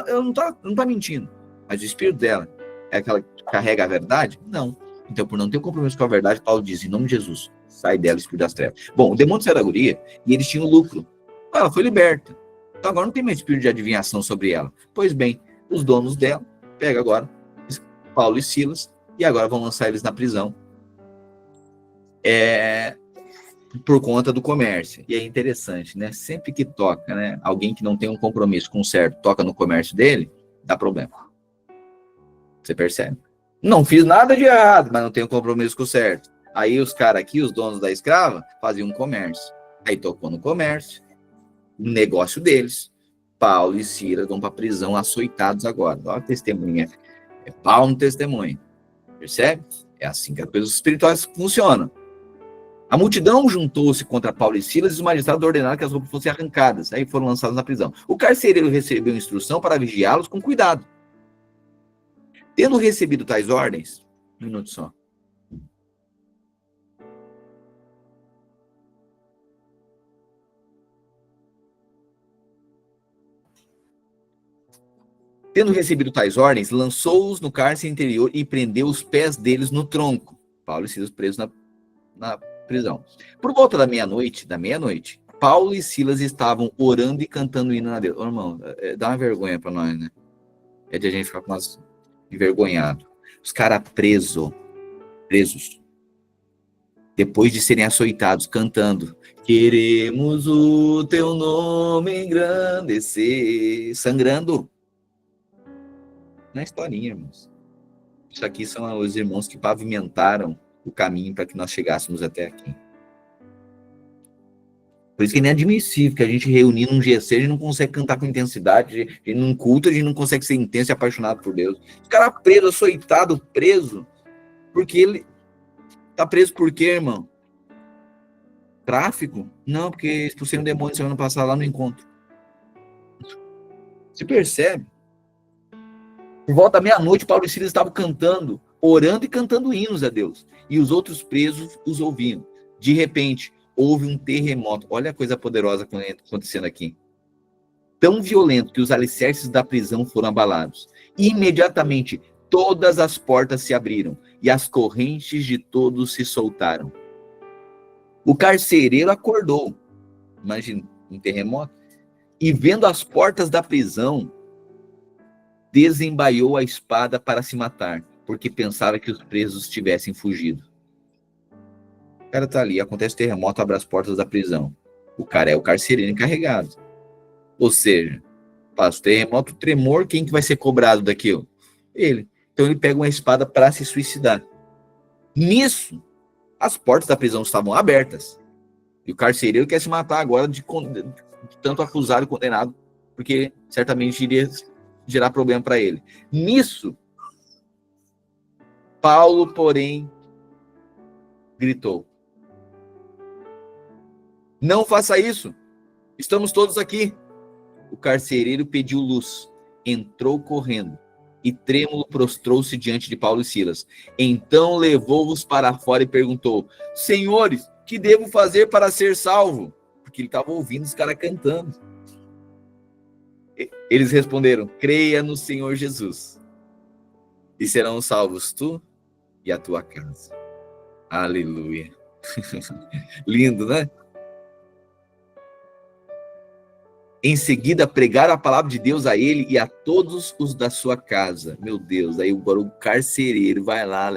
eu não tá mentindo. Mas o espírito dela é aquela que carrega a verdade? Não. Então, por não ter um compromisso com a verdade, Paulo diz, em nome de Jesus, sai dela, espírito das trevas. Bom, o demônio saiu da guria e eles tinham lucro. Ela foi liberta. Então agora não tem mais espírito de adivinhação sobre ela. Pois bem, os donos dela pegam agora Paulo e Silas e agora vão lançar eles na prisão. Por conta do comércio. E é interessante, né? Sempre que toca, né? Alguém que não tem um compromisso com o certo, toca no comércio dele, dá problema. Você percebe? Não fiz nada de errado, mas não tenho compromisso com o certo. Aí os caras aqui, os donos da escrava, faziam um comércio. Aí tocou no comércio, no negócio deles. Paulo e Silas vão para a prisão açoitados agora. Olha a testemunha. É Paulo no testemunho. Percebe? É assim que as coisas espirituais funcionam. A multidão juntou-se contra Paulo e Silas e os magistrados ordenaram que as roupas fossem arrancadas. Aí foram lançados na prisão. O carcereiro recebeu instrução para vigiá-los com cuidado. Tendo recebido tais ordens, um minuto só. Tendo recebido tais ordens, lançou-os no cárcere interior e prendeu os pés deles no tronco. Paulo e Silas presos na prisão. Por volta da meia-noite, Paulo e Silas estavam orando e cantando hino a Deus. Ô, irmão, dá uma vergonha para nós, né? É de a gente ficar com nós envergonhados. Os caras presos, depois de serem açoitados, cantando, queremos o teu nome engrandecer, sangrando. Na historinha, irmãos. Isso aqui são os irmãos que pavimentaram o caminho para que nós chegássemos até aqui. Por isso que é inadmissível que a gente reunir num GC, a gente não consegue cantar com intensidade, e num culto a gente não consegue ser intenso e apaixonado por Deus. Os caras presos, açoitado, preso, porque ele tá preso por quê, irmão? Tráfico? Não, porque expulsei um demônio semana passada lá no encontro. Se percebe? Por volta da meia-noite, Paulo e Silas estavam cantando, orando e cantando hinos a Deus. E os outros presos os ouviam. De repente, houve um terremoto. Olha a coisa poderosa acontecendo aqui. Tão violento que os alicerces da prisão foram abalados. Imediatamente, todas as portas se abriram e as correntes de todos se soltaram. O carcereiro acordou. Imagina, um terremoto. E vendo as portas da prisão, desembaiou a espada para se matar, porque pensava que os presos tivessem fugido. O cara tá ali, acontece o terremoto, abre as portas da prisão. O cara é o carcereiro encarregado. Ou seja, passa o terremoto, o tremor, quem que vai ser cobrado daquilo? Ele. Então ele pega uma espada para se suicidar. Nisso, as portas da prisão estavam abertas. E o carcereiro quer se matar agora de tanto acusado e condenado, porque certamente iria gerar problema para ele. Nisso, Paulo, porém, gritou: não faça isso, estamos todos aqui. O carcereiro pediu luz, entrou correndo e trêmulo prostrou-se diante de Paulo e Silas. Então levou-os para fora e perguntou: Senhores, que devo fazer para ser salvo? Porque ele estava ouvindo os caras cantando. Eles responderam: creia no Senhor Jesus, e serão salvos tu e a tua casa. Aleluia. Lindo, né? Em seguida, pregaram a palavra de Deus a ele e a todos os da sua casa. Meu Deus, aí agora o carcereiro vai lá,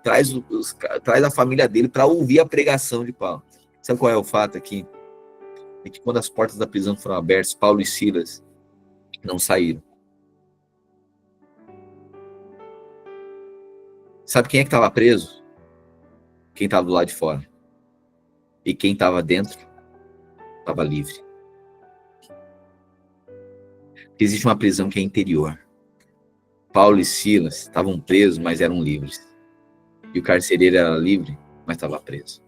traz a família dele para ouvir a pregação de Paulo. Sabe qual é o fato aqui? É que quando as portas da prisão foram abertas, Paulo e Silas não saíram. Sabe quem é que estava preso? Quem estava do lado de fora. E quem estava dentro estava livre. Existe uma prisão que é interior. Paulo e Silas estavam presos, mas eram livres. E o carcereiro era livre, mas estava preso.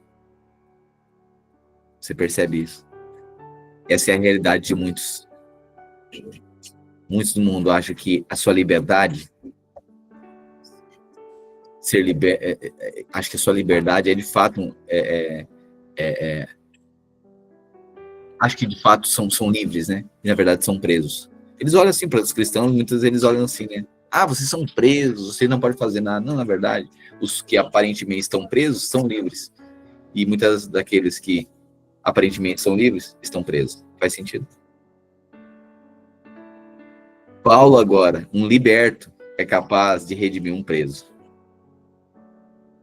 Você percebe isso? Essa é a realidade de muitos. Muitos do mundo acham que a sua liberdade, acho que a sua liberdade é de fato, acho que de fato são livres, né? E na verdade são presos. Eles olham assim para os cristãos, muitas vezes eles olham assim, né? Ah, vocês são presos, vocês não podem fazer nada. Não, na verdade, os que aparentemente estão presos são livres. E muitas daqueles que aparentemente são livres estão presos. Faz sentido. Paulo agora, um liberto, é capaz de redimir um preso.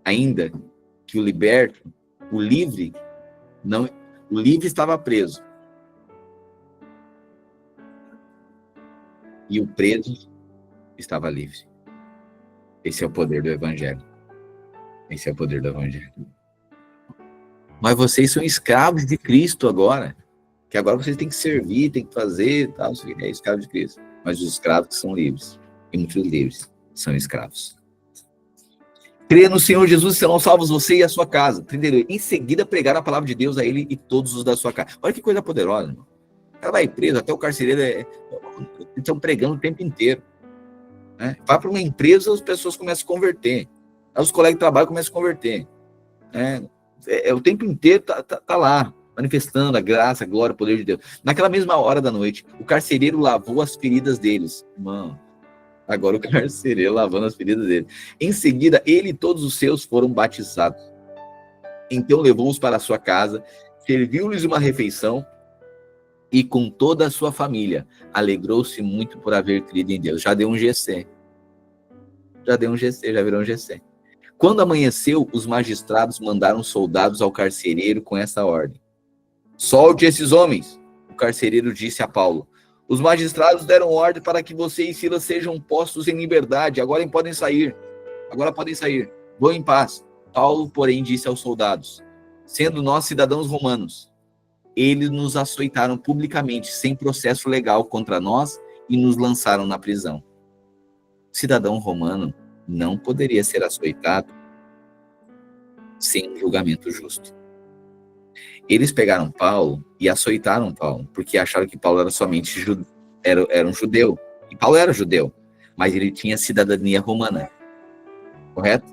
Ainda que o liberto, o livre estava preso. E o preso estava livre. Esse é o poder do Evangelho. Esse é o poder do Evangelho. Mas vocês são escravos de Cristo agora. Que agora vocês têm que servir, têm que fazer, tal, é escravo de Cristo. Mas os escravos são livres. E muitos livres são escravos. Creia no Senhor Jesus, serão salvos você e a sua casa. Entendeu? Em seguida, pregaram a palavra de Deus a ele e todos os da sua casa. Olha que coisa poderosa, irmão. O cara vai preso, até o carcereiro estão pregando o tempo inteiro. Né? Vai para uma empresa, as pessoas começam a converter. Aí os colegas de trabalho começam a converter. O tempo inteiro tá lá, manifestando a graça, a glória, o poder de Deus. Naquela mesma hora da noite, o carcereiro lavou as feridas deles. Mano, agora o carcereiro lavando as feridas dele. Em seguida, ele e todos os seus foram batizados. Então levou-os para a sua casa, serviu-lhes uma refeição, e com toda a sua família, alegrou-se muito por haver crido em Deus. Já deu um GC. Já virou um GC. Quando amanheceu, os magistrados mandaram soldados ao carcereiro com essa ordem: solte esses homens. O carcereiro disse a Paulo: os magistrados deram ordem para que você e Silas sejam postos em liberdade. Agora podem sair. Vão em paz. Paulo, porém, disse aos soldados: sendo nós cidadãos romanos, eles nos açoitaram publicamente, sem processo legal contra nós, e nos lançaram na prisão. O cidadão romano não poderia ser açoitado sem um julgamento justo. Eles pegaram Paulo e açoitaram Paulo, porque acharam que Paulo era somente era um judeu. E Paulo era judeu, mas ele tinha cidadania romana. Correto?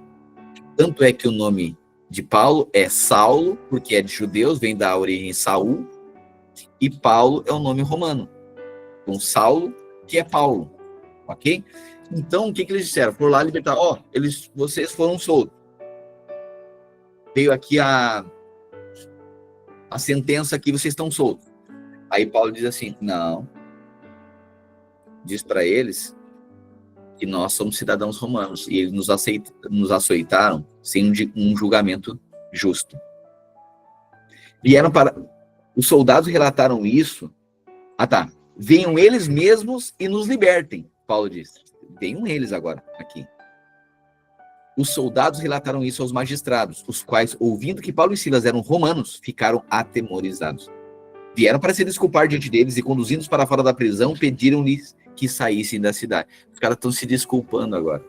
Tanto é que o nome de Paulo é Saulo, porque é de judeus, vem da origem Saul, e Paulo é o nome romano. Então, Saulo, que é Paulo, ok? Então, o que eles disseram? Foram lá libertar, vocês foram soltos. Veio aqui a sentença que vocês estão soltos. Aí Paulo diz assim, não, diz para eles que nós somos cidadãos romanos, e eles nos açoitaram sem um julgamento justo. Os soldados relataram isso. Venham eles mesmos e nos libertem, Paulo disse. Venham eles agora, aqui. Os soldados relataram isso aos magistrados, os quais, ouvindo que Paulo e Silas eram romanos, ficaram atemorizados. Vieram para se desculpar diante deles e, conduzindo-os para fora da prisão, pediram-lhes que saíssem da cidade. Os caras estão se desculpando agora.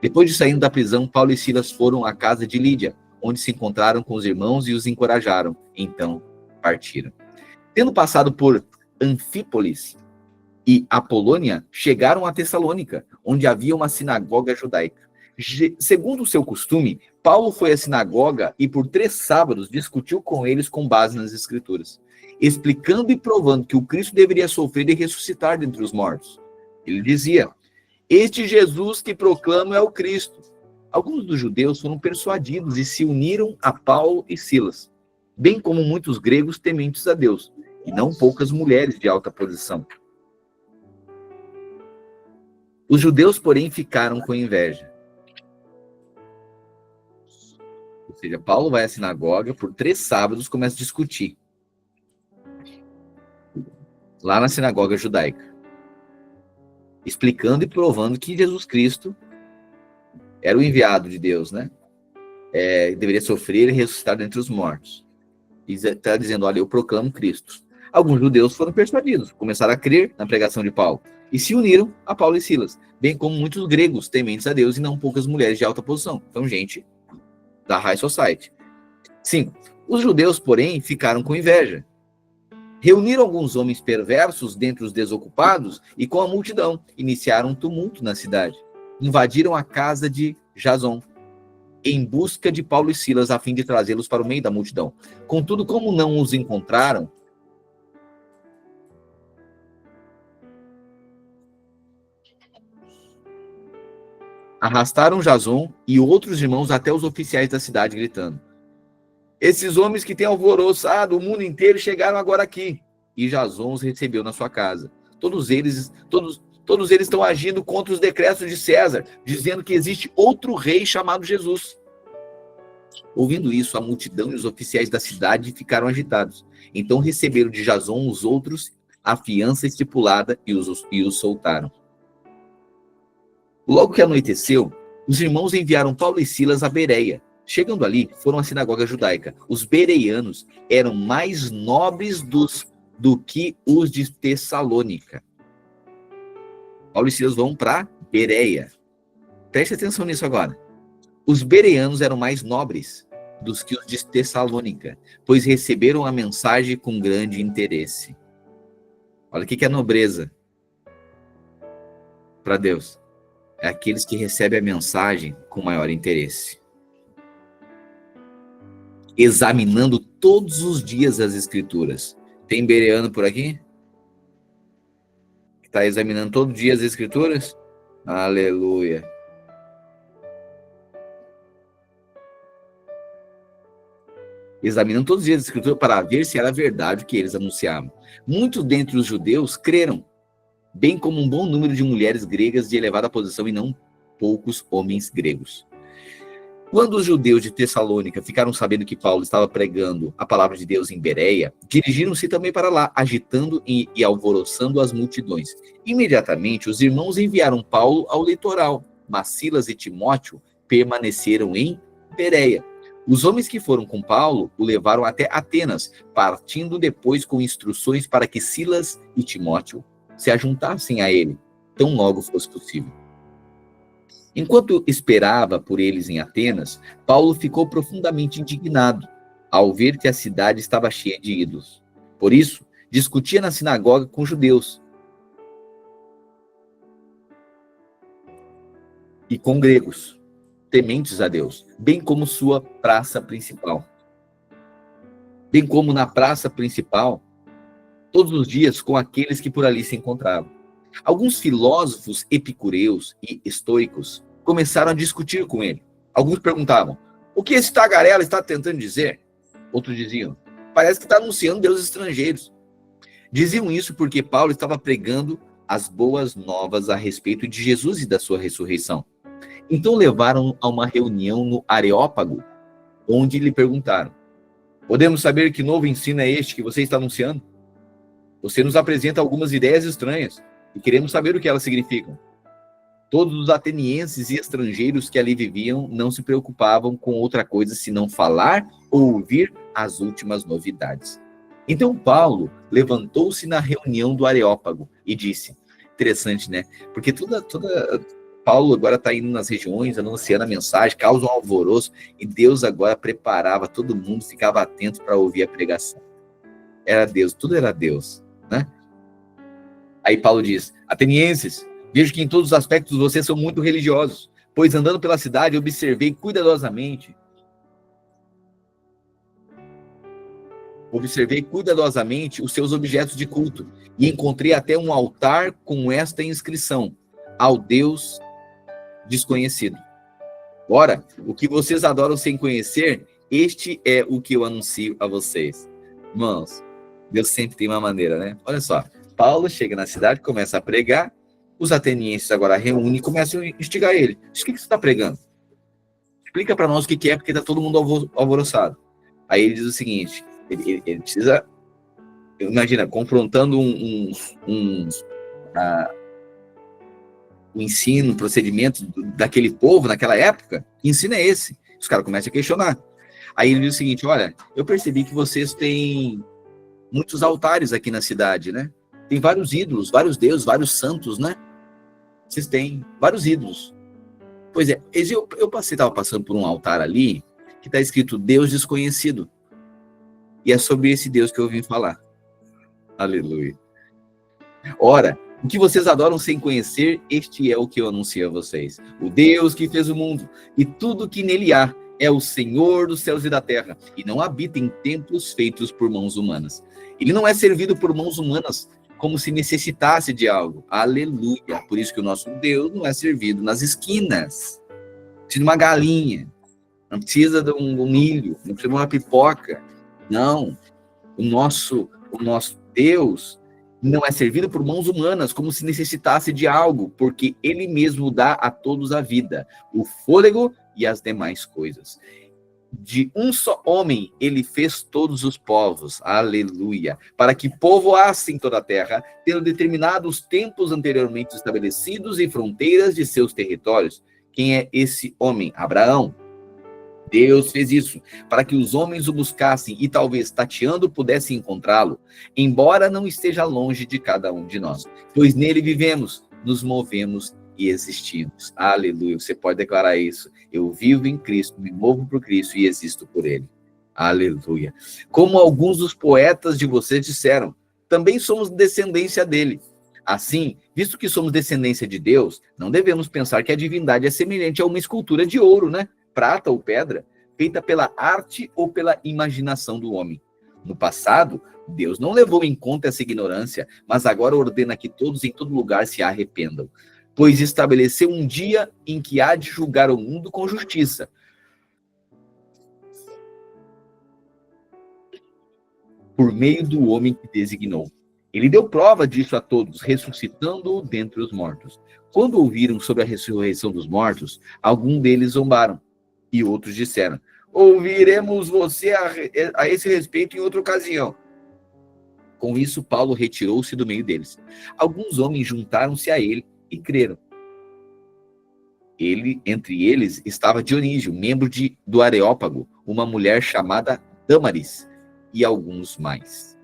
Depois de saindo da prisão, Paulo e Silas foram à casa de Lídia, onde se encontraram com os irmãos e os encorajaram. Então partiram. Tendo passado por Anfípolis e Apolônia chegaram a Tessalônica, onde havia uma sinagoga judaica. Segundo o seu costume, Paulo foi à sinagoga e por 3 sábados discutiu com eles com base nas Escrituras, explicando e provando que o Cristo deveria sofrer e ressuscitar dentre os mortos. Ele dizia: este Jesus que proclamo é o Cristo. Alguns dos judeus foram persuadidos e se uniram a Paulo e Silas, bem como muitos gregos tementes a Deus, e não poucas mulheres de alta posição. Os judeus, porém, ficaram com inveja. Ou seja, Paulo vai à sinagoga, por 3 sábados começa a discutir. Lá na sinagoga judaica. Explicando e provando que Jesus Cristo era o enviado de Deus, né? Deveria sofrer e ressuscitar dentre os mortos. E está dizendo: olha, eu proclamo Cristo. Alguns judeus foram persuadidos, começaram a crer na pregação de Paulo e se uniram a Paulo e Silas, bem como muitos gregos tementes a Deus e não poucas mulheres de alta posição. Então, gente da High Society. 5. Os judeus, porém, ficaram com inveja. Reuniram alguns homens perversos dentre os desocupados e com a multidão iniciaram um tumulto na cidade. Invadiram a casa de Jason em busca de Paulo e Silas a fim de trazê-los para o meio da multidão. Contudo, como não os encontraram, arrastaram Jason e outros irmãos até os oficiais da cidade, gritando: esses homens que têm alvoroçado o mundo inteiro chegaram agora aqui. E Jason os recebeu na sua casa. Todos eles estão agindo contra os decretos de César, dizendo que existe outro rei chamado Jesus. Ouvindo isso, a multidão e os oficiais da cidade ficaram agitados. Então receberam de Jason os outros a fiança estipulada e os soltaram. Logo que anoiteceu, os irmãos enviaram Paulo e Silas a Bereia. Chegando ali, foram à sinagoga judaica. Os bereianos eram mais nobres do que os de Tessalônica. Paulo e Silas vão para Bereia. Preste atenção nisso agora. Os bereianos eram mais nobres dos que os de Tessalônica, pois receberam a mensagem com grande interesse. Olha o que é nobreza para Deus. É aqueles que recebem a mensagem com maior interesse. Examinando todos os dias as Escrituras. Tem bereano por aqui? Que está examinando todo dia as Escrituras? Aleluia. Examinando todos os dias as Escrituras para ver se era verdade o que eles anunciavam. Muitos dentre os judeus creram, bem como um bom número de mulheres gregas de elevada posição e não poucos homens gregos. Quando os judeus de Tessalônica ficaram sabendo que Paulo estava pregando a palavra de Deus em Bereia, dirigiram-se também para lá, agitando e alvoroçando as multidões. Imediatamente, os irmãos enviaram Paulo ao litoral, mas Silas e Timóteo permaneceram em Bereia. Os homens que foram com Paulo o levaram até Atenas, partindo depois com instruções para que Silas e Timóteo se ajuntassem a ele, tão logo fosse possível. Enquanto esperava por eles em Atenas, Paulo ficou profundamente indignado ao ver que a cidade estava cheia de ídolos. Por isso, discutia na sinagoga com judeus e com gregos, tementes a Deus, bem como sua praça principal. Bem como na praça principal, todos os dias com aqueles que por ali se encontravam. Alguns filósofos epicureus e estoicos começaram a discutir com ele. Alguns perguntavam: o que esse tagarela está tentando dizer? Outros diziam: parece que está anunciando deuses estrangeiros. Diziam isso porque Paulo estava pregando as boas novas a respeito de Jesus e da sua ressurreição. Então levaram a uma reunião no Areópago, onde lhe perguntaram: podemos saber que novo ensino é este que você está anunciando? Você nos apresenta algumas ideias estranhas e queremos saber o que elas significam. Todos os atenienses e estrangeiros que ali viviam não se preocupavam com outra coisa senão falar ou ouvir as últimas novidades. Então Paulo levantou-se na reunião do Areópago e disse: interessante, né? Porque Paulo agora está indo nas regiões, anunciando a mensagem, causa um alvoroço, e Deus agora preparava todo mundo, ficava atento para ouvir a pregação. Era Deus, tudo era Deus, né? Aí Paulo diz: atenienses, vejo que em todos os aspectos vocês são muito religiosos, pois andando pela cidade observei cuidadosamente os seus objetos de culto e encontrei até um altar com esta inscrição: ao Deus desconhecido. Ora, o que vocês adoram sem conhecer, este é o que eu anuncio a vocês. Irmãos, Deus sempre tem uma maneira, né? Olha só, Paulo chega na cidade, começa a pregar, os atenienses agora reúnem e começam a instigar ele. O que você está pregando? Explica para nós o que é, porque está todo mundo alvoroçado. Aí ele diz o seguinte, ele precisa, imagina, confrontando o ensino, o procedimento daquele povo, naquela época, que ensino é esse? Os caras começam a questionar. Aí ele diz o seguinte: olha, eu percebi que vocês têm muitos altares aqui na cidade, né? Tem vários ídolos, vários deuses, vários santos, né? Vocês têm vários ídolos. Pois é, eu estava passando por um altar ali, que está escrito Deus desconhecido. E é sobre esse Deus que eu vim falar. Aleluia. Ora, o que vocês adoram sem conhecer, este é o que eu anuncio a vocês. O Deus que fez o mundo e tudo que nele há é o Senhor dos céus e da terra, e não habita em templos feitos por mãos humanas. Ele não é servido por mãos humanas como se necessitasse de algo. Aleluia. Por isso que o nosso Deus não é servido nas esquinas. Não precisa de uma galinha, não precisa de um milho, não precisa de uma pipoca. Não. O nosso Deus não é servido por mãos humanas, como se necessitasse de algo, porque ele mesmo dá a todos a vida, o fôlego e as demais coisas. De um só homem ele fez todos os povos, aleluia, para que povoassem toda a terra, tendo determinado os tempos anteriormente estabelecidos e fronteiras de seus territórios. Quem é esse homem? Abraão. Deus fez isso para que os homens o buscassem e talvez tateando pudessem encontrá-lo, embora não esteja longe de cada um de nós, pois nele vivemos, nos movemos e existimos. Aleluia. Você pode declarar isso. Eu vivo em Cristo, me movo por Cristo e existo por ele. Aleluia. Como alguns dos poetas de vocês disseram, também somos descendência dele. Assim, visto que somos descendência de Deus, não devemos pensar que a divindade é semelhante a uma escultura de ouro, né? Prata ou pedra, feita pela arte ou pela imaginação do homem. No passado, Deus não levou em conta essa ignorância, mas agora ordena que todos em todo lugar se arrependam, pois estabeleceu um dia em que há de julgar o mundo com justiça, por meio do homem que designou. Ele deu prova disso a todos, ressuscitando-o dentre os mortos. Quando ouviram sobre a ressurreição dos mortos, alguns deles zombaram. E outros disseram: ouviremos você a esse respeito em outra ocasião. Com isso, Paulo retirou-se do meio deles. Alguns homens juntaram-se a ele e creram. Entre eles estava Dionísio, membro do Areópago, uma mulher chamada Dâmaris, e alguns mais.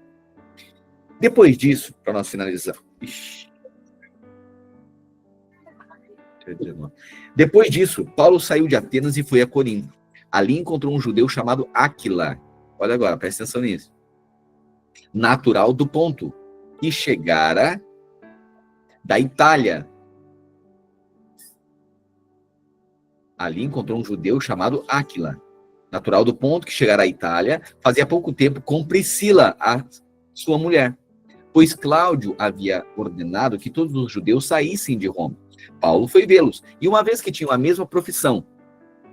Depois disso, para nós finalizar. Depois disso, Paulo saiu de Atenas e foi a Corinto. Ali encontrou um judeu chamado Áquila. Olha agora, presta atenção nisso. Natural do Ponto, que chegara da Itália. Ali encontrou um judeu chamado Áquila, natural do Ponto, que chegara à Itália, fazia pouco tempo com Priscila, a sua mulher, pois Cláudio havia ordenado que todos os judeus saíssem de Roma. Paulo foi vê-los, e uma vez que tinham a mesma profissão,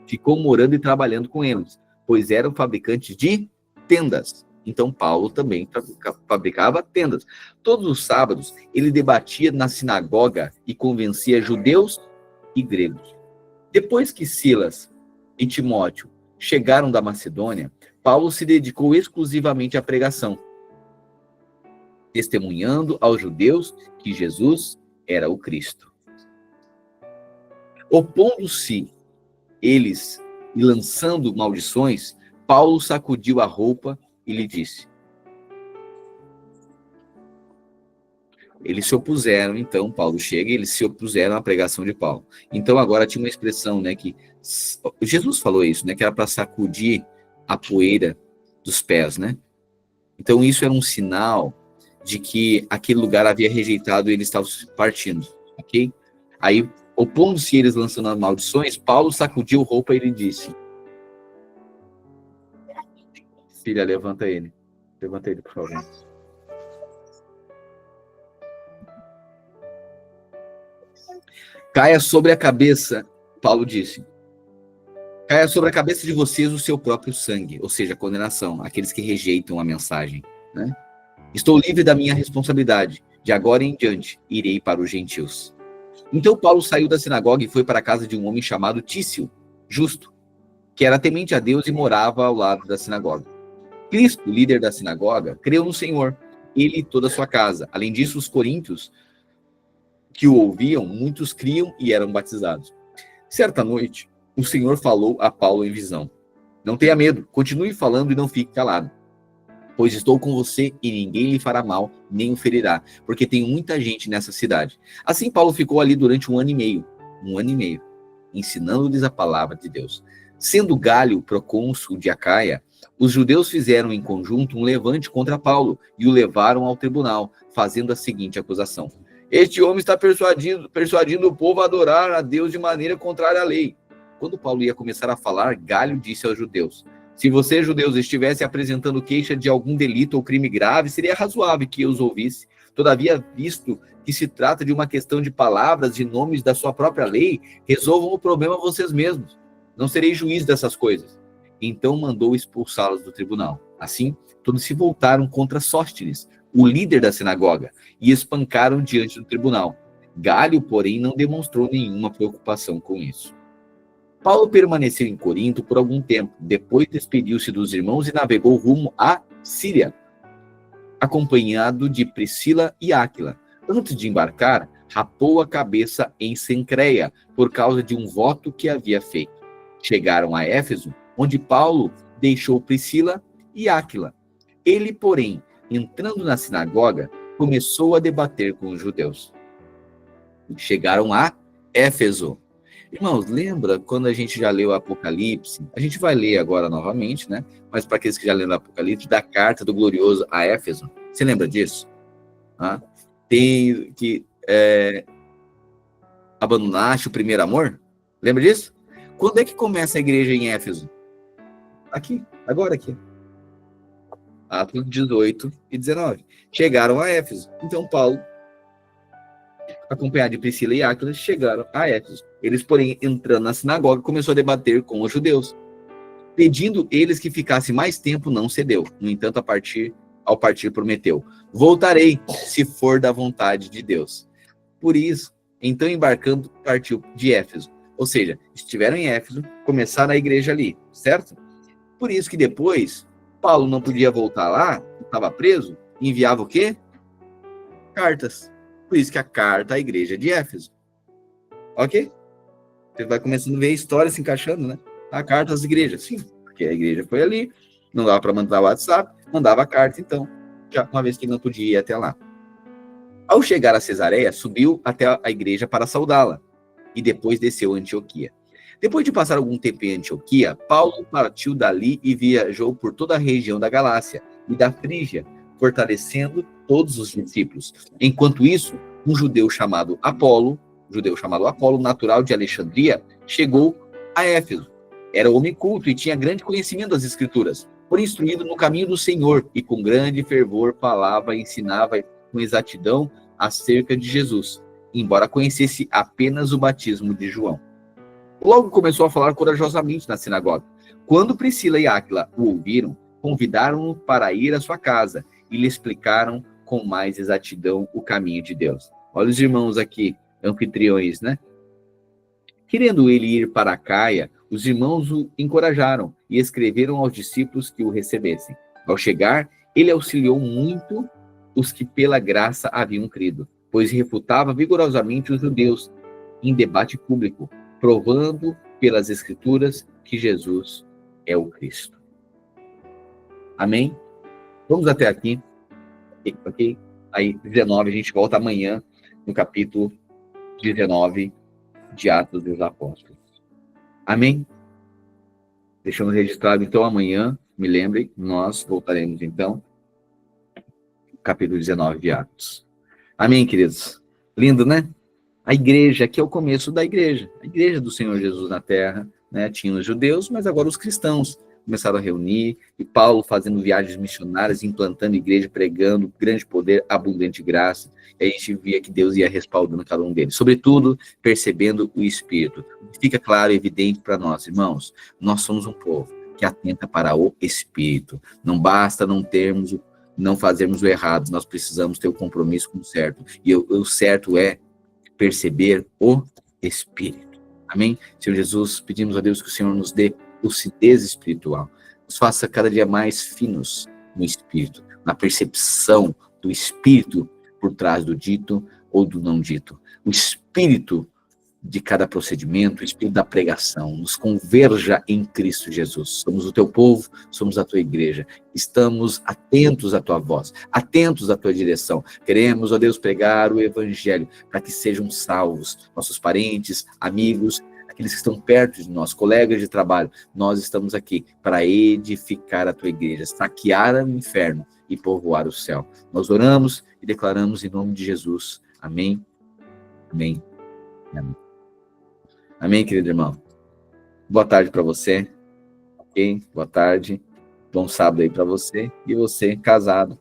ficou morando e trabalhando com eles, pois eram fabricantes de tendas. Então Paulo também fabricava tendas. Todos os sábados ele debatia na sinagoga e convencia judeus e gregos. Depois que Silas e Timóteo chegaram da Macedônia, Paulo se dedicou exclusivamente à pregação, testemunhando aos judeus que Jesus era o Cristo. Opondo-se eles e lançando maldições, Paulo sacudiu a roupa e lhe disse. Eles se opuseram, então, Paulo chega e eles se opuseram à pregação de Paulo. Então, agora tinha uma expressão, né, que Jesus falou isso, né, que era para sacudir a poeira dos pés, né? Então, isso era um sinal de que aquele lugar havia rejeitado e eles estavam partindo, ok? Aí, opondo-se eles lançando as maldições, Paulo sacudiu roupa e ele disse: filha, levanta ele, por favor. Caia sobre a cabeça, Paulo disse, caia sobre a cabeça de vocês o seu próprio sangue, ou seja, a condenação, aqueles que rejeitam a mensagem, né? Estou livre da minha responsabilidade. De agora em diante, irei para os gentios. Então Paulo saiu da sinagoga e foi para a casa de um homem chamado Tício, justo, que era temente a Deus e morava ao lado da sinagoga. Cristo, líder da sinagoga, creu no Senhor, ele e toda a sua casa. Além disso, os coríntios que o ouviam, muitos criam e eram batizados. Certa noite, o Senhor falou a Paulo em visão: não tenha medo, continue falando e não fique calado, pois estou com você e ninguém lhe fará mal, nem o ferirá, porque tem muita gente nessa cidade. Assim, Paulo ficou ali durante um ano e meio, ensinando-lhes a palavra de Deus. Sendo Galho procônsul de Acaia, os judeus fizeram em conjunto um levante contra Paulo e o levaram ao tribunal, fazendo a seguinte acusação: este homem está persuadindo o povo a adorar a Deus de maneira contrária à lei. Quando Paulo ia começar a falar, Galho disse aos judeus: se vocês, judeus, estivessem apresentando queixa de algum delito ou crime grave, seria razoável que eu os ouvisse. Todavia, visto que se trata de uma questão de palavras e nomes da sua própria lei, resolvam o problema vocês mesmos. Não serei juiz dessas coisas. Então mandou expulsá-los do tribunal. Assim, todos se voltaram contra Sóstenes, o líder da sinagoga, e espancaram diante do tribunal. Galho, porém, não demonstrou nenhuma preocupação com isso. Paulo permaneceu em Corinto por algum tempo, depois despediu-se dos irmãos e navegou rumo à Síria, acompanhado de Priscila e Áquila. Antes de embarcar, rapou a cabeça em Cencreia, por causa de um voto que havia feito. Chegaram a Éfeso, onde Paulo deixou Priscila e Áquila. Ele, porém, entrando na sinagoga, começou a debater com os judeus. Chegaram a Éfeso. Irmãos, lembra quando a gente já leu o Apocalipse? A gente vai ler agora novamente, né? Mas para aqueles que já leram o Apocalipse, da carta do glorioso a Éfeso. Você lembra disso? Ah, tem que abandonaste o primeiro amor? Lembra disso? Quando é que começa a igreja em Éfeso? Aqui, agora aqui. Atos 18 e 19. Chegaram a Éfeso. Então Paulo, acompanhado de Priscila e Áquila, chegaram a Éfeso. Eles, porém, entrando na sinagoga, começou a debater com os judeus. Pedindo eles que ficasse mais tempo, não cedeu. No entanto, ao partir prometeu: voltarei, se for da vontade de Deus. Por isso, então embarcando, partiu de Éfeso. Ou seja, estiveram em Éfeso, começaram a igreja ali, certo? Por isso que depois, Paulo não podia voltar lá, estava preso, enviava o quê? Cartas. Por isso que a carta à igreja de Éfeso. Ok? Você vai começando a ver a história se encaixando, né? A carta às igrejas. Sim, porque a igreja foi ali, não dava para mandar o WhatsApp, mandava a carta, então, já uma vez que não podia ir até lá. Ao chegar a Cesareia, subiu até a igreja para saudá-la e depois desceu a Antioquia. Depois de passar algum tempo em Antioquia, Paulo partiu dali e viajou por toda a região da Galácia e da Frígia, fortalecendo todos os discípulos. Enquanto isso, um judeu chamado Apolo, natural de Alexandria, chegou a Éfeso. Era homem culto e tinha grande conhecimento das Escrituras, por instruído no caminho do Senhor, e com grande fervor falava e ensinava com exatidão acerca de Jesus, embora conhecesse apenas o batismo de João. Logo começou a falar corajosamente na sinagoga. Quando Priscila e Áquila o ouviram, convidaram-no para ir à sua casa e lhe explicaram com mais exatidão o caminho de Deus. Olha os irmãos aqui, anfitriões, né? Querendo ele ir para Acaia, os irmãos o encorajaram e escreveram aos discípulos que o recebessem. Ao chegar, ele auxiliou muito os que pela graça haviam crido, pois refutava vigorosamente os judeus em debate público, provando pelas Escrituras que Jesus é o Cristo. Amém? Vamos até aqui, ok? Aí, 19, a gente volta amanhã no capítulo 19 de Atos dos Apóstolos. Amém? Deixamos registrado, então, amanhã, me lembrem, nós voltaremos, então, capítulo 19 de Atos. Amém, queridos? Lindo, né? A igreja, aqui é o começo da igreja. A igreja do Senhor Jesus na terra, né? Tinha os judeus, mas agora os cristãos começaram a reunir, e Paulo fazendo viagens missionárias, implantando igreja, pregando, grande poder, abundante graça, e a gente via que Deus ia respaldando cada um deles, sobretudo percebendo o Espírito. Fica claro e evidente para nós, irmãos, nós somos um povo que atenta para o Espírito. Não basta não fazermos o errado, nós precisamos ter o compromisso com o certo, e o certo é perceber o Espírito. Amém? Senhor Jesus, pedimos a Deus que o Senhor nos dê lucidez espiritual, nos faça cada dia mais finos no Espírito, na percepção do Espírito por trás do dito ou do não dito. O Espírito de cada procedimento, o Espírito da pregação, nos converja em Cristo Jesus. Somos o teu povo, somos a tua igreja. Estamos atentos à tua voz, atentos à tua direção. Queremos, ó Deus, pregar o Evangelho para que sejam salvos nossos parentes, amigos, aqueles que estão perto de nós, colegas de trabalho. Nós estamos aqui para edificar a tua igreja, saquear o inferno e povoar o céu. Nós oramos e declaramos em nome de Jesus. Amém. Amém. Amém. Amém, querido irmão? Boa tarde para você. Ok? Boa tarde. Bom sábado aí para você. E você, casado.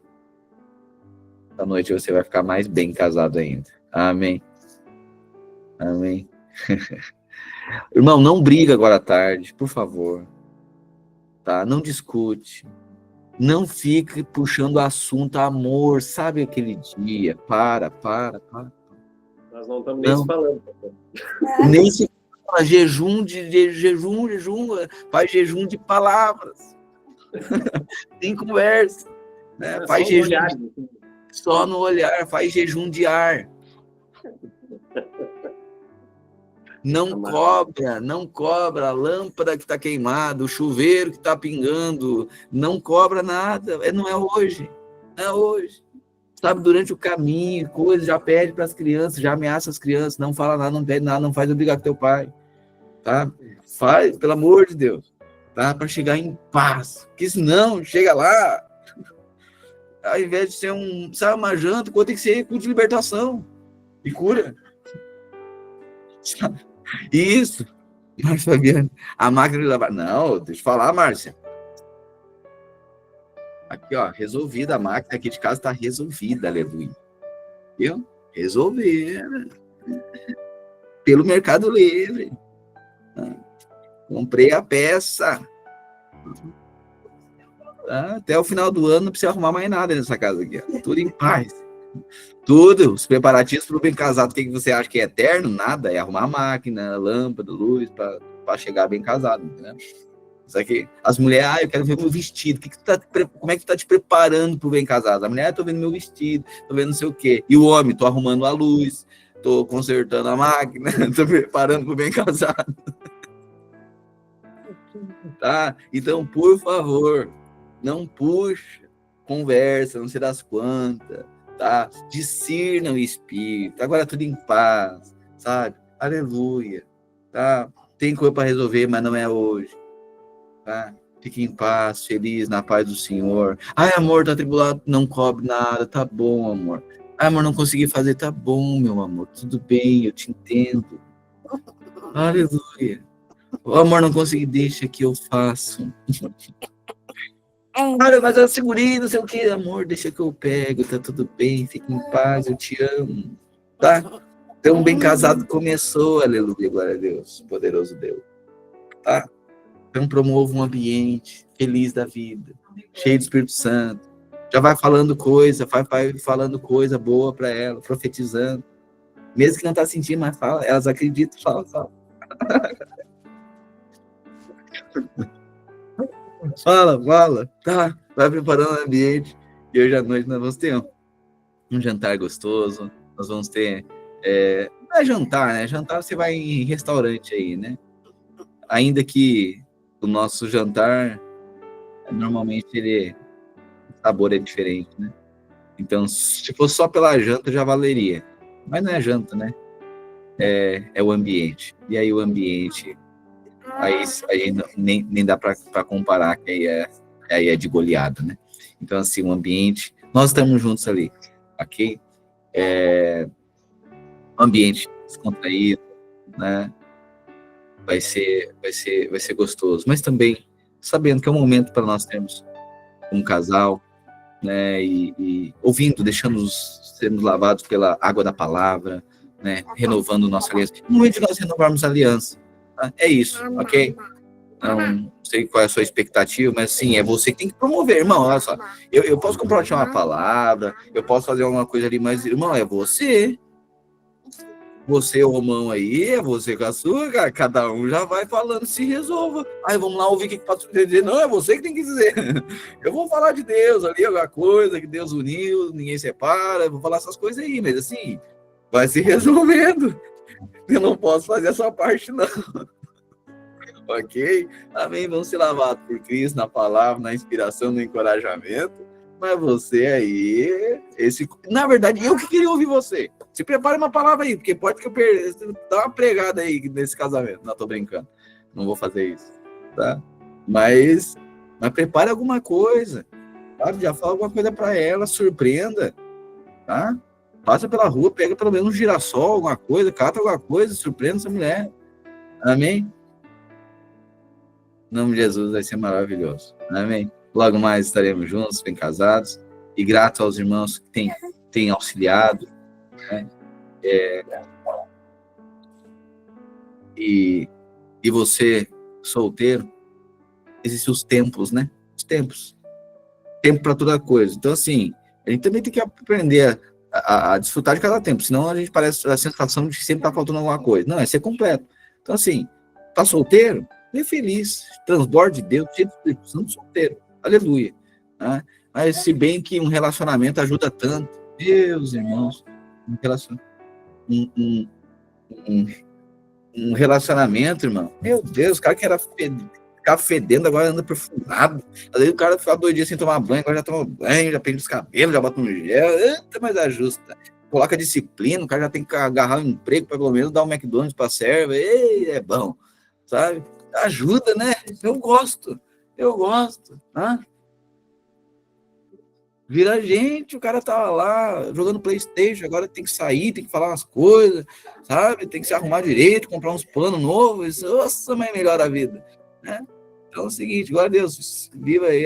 Essa noite você vai ficar mais bem casado ainda. Amém. Amém. Irmão, não briga agora à tarde, por favor. Tá? Não discute. Não fique puxando assunto amor. Sabe aquele dia? Para. Nós não estamos nem se falando. Nem se fala. Jejum, faz jejum de palavras. Tem conversa. Né? Faz jejum. Olhar. Só no olhar, faz jejum de ar. Não cobra a lâmpada que está queimada, o chuveiro que está pingando, não cobra nada, não é hoje. Sabe, durante o caminho, coisas, já pede para as crianças, já ameaça as crianças, não fala nada, não pede nada, não faz obrigar com teu pai, tá? Faz, pelo amor de Deus, tá? Para chegar em paz, porque senão, chega lá, ao invés de ser uma janta, tem que ser culto de libertação e cura. Isso, Márcia Fabiana, a máquina de lavar. Não, deixa eu falar, Márcia. Aqui, ó, resolvida, a máquina aqui de casa está resolvida, aleluia. Viu? Resolvida. Pelo Mercado Livre. Comprei a peça. Até o final do ano não precisa arrumar mais nada nessa casa aqui, ó. Tudo em paz. Tudo, os preparativos para o bem casado. O que você acha que é eterno? Nada, é arrumar a máquina, lâmpada, luz, para chegar bem casado, né? Isso aqui, as mulheres, eu quero ver meu vestido. Como é que tu tá te preparando para o bem casado? A mulher, tô vendo meu vestido, tô vendo não sei o quê. E o homem, tô arrumando a luz, tô consertando a máquina, tô preparando para o bem casado. Tá? Então, por favor, não puxa conversa, não sei das quantas. Tá? Discirna o Espírito, agora tudo em paz, sabe? Aleluia, tá? Tem coisa para resolver, mas não é hoje, tá? Fique em paz, feliz, na paz do Senhor. Ai, amor, tá atribulado, não cobre nada, tá bom, amor. Ai, amor, não consegui fazer, tá bom, meu amor, tudo bem, eu te entendo. Aleluia. O amor, não consegui, deixa que eu faço. Olha, mas eu segurei, não sei o que, amor, deixa que eu pego, tá tudo bem, fica em paz, eu te amo, tá? Então, bem casado começou, aleluia, glória a Deus, poderoso Deus, tá? Então, promova um ambiente feliz da vida, cheio do Espírito Santo, já vai falando coisa, vai falando coisa boa para ela, profetizando, mesmo que não tá sentindo, mas fala, elas acreditam, fala. Fala, tá? Vai preparando o ambiente. E hoje à noite nós vamos ter um jantar gostoso. Nós vamos ter. Não é jantar, né? Jantar você vai em restaurante aí, né? Ainda que o nosso jantar, normalmente, o sabor é diferente, né? Então, se fosse só pela janta, já valeria. Mas não é janta, né? É o ambiente. E aí o ambiente. Aí nem dá para comparar, que aí é de goleada, né? Então, assim, um ambiente nós estamos juntos ali, ok? Ambiente descontraído, né? Vai ser gostoso, mas também sabendo que é um momento para nós termos um casal, né? E ouvindo, deixando-nos sermos lavados pela água da palavra, né? Renovando nossa aliança. No momento de nós renovarmos a aliança, tá? É isso, ok? Não sei qual é a sua expectativa, mas sim, é você que tem que promover, irmão. Olha só, eu posso compartilhar uma palavra, eu posso fazer alguma coisa ali, mas, irmão, é você. Você, o Romão aí, é você com a sua, cara. Cada um já vai falando, se resolva. Aí vamos lá ouvir o que o pastor tem que dizer. Não, é você que tem que dizer. Eu vou falar de Deus ali, alguma coisa, que Deus uniu, ninguém separa. Eu vou falar essas coisas aí, mas assim, vai se resolvendo. Eu não posso fazer essa parte, não. Ok? Amém? Vamos ser lavados por Cristo na palavra, na inspiração, no encorajamento. Mas você aí, na verdade, eu que queria ouvir você. Se prepare uma palavra aí, porque pode que eu dá uma pregada aí nesse casamento. Não, tô brincando. Não vou fazer isso, tá? Mas prepare alguma coisa, tá? Já fala alguma coisa para ela, surpreenda, tá? Passa pela rua, pega pelo menos um girassol, alguma coisa, cata alguma coisa, surpreenda essa mulher. Amém? Em nome de Jesus, vai ser maravilhoso. Amém? Logo mais estaremos juntos, bem casados, e grato aos irmãos que têm auxiliado, né? E você, solteiro, existem os tempos, né? Os tempos. Tempo para toda coisa. Então, assim, a gente também tem que aprender a desfrutar de cada tempo, senão a gente parece a sensação de que sempre está faltando alguma coisa. Não, é ser completo. Então, assim, tá solteiro? Bem feliz, transborde de Deus, cheio do Espírito Santo, solteiro. Aleluia. Né? Mas se bem que um relacionamento ajuda tanto, Deus, irmãos, um relacionamento, irmão, meu Deus, o cara que era ficar fedendo, agora anda perfumado. Às vezes o cara fica 2 dias sem tomar banho, agora já toma banho, já prende os cabelos, já bota no gel, mas ajusta. Coloca disciplina, o cara já tem que agarrar um emprego para pelo menos dar um McDonald's para serva, é bom, sabe? Ajuda, né? Eu gosto, tá? Vira gente, o cara tava lá jogando PlayStation, agora tem que sair, tem que falar umas coisas, sabe? Tem que se arrumar direito, comprar uns planos novos, nossa, mas melhora a vida, né? Então é o seguinte, glória a Deus, viva aí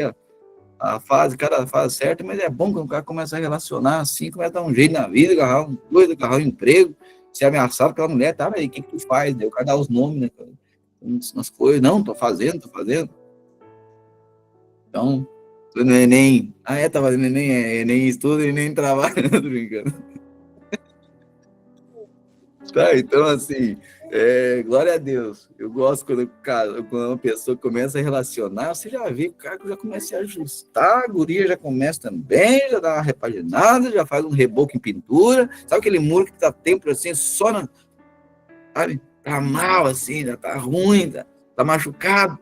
cada fase certa, mas é bom quando o cara começa a relacionar assim, começa a dar um jeito na vida, agarrar um emprego, ser ameaçado pela mulher, tá, aí, o que tu faz? Daí o cara dá os nomes, né, nas coisas, não, tô fazendo. Então, no Enem, tá fazendo Enem, Enem estuda e nem trabalha, tô brincando. Tá, então assim, glória a Deus. Eu gosto quando uma pessoa começa a relacionar, você já vê que o cara já começa a ajustar, a guria já começa também, já dá uma repaginada, já faz um reboco em pintura, sabe aquele muro que tá tempo assim, só na, sabe, tá mal assim, já tá ruim, tá machucado.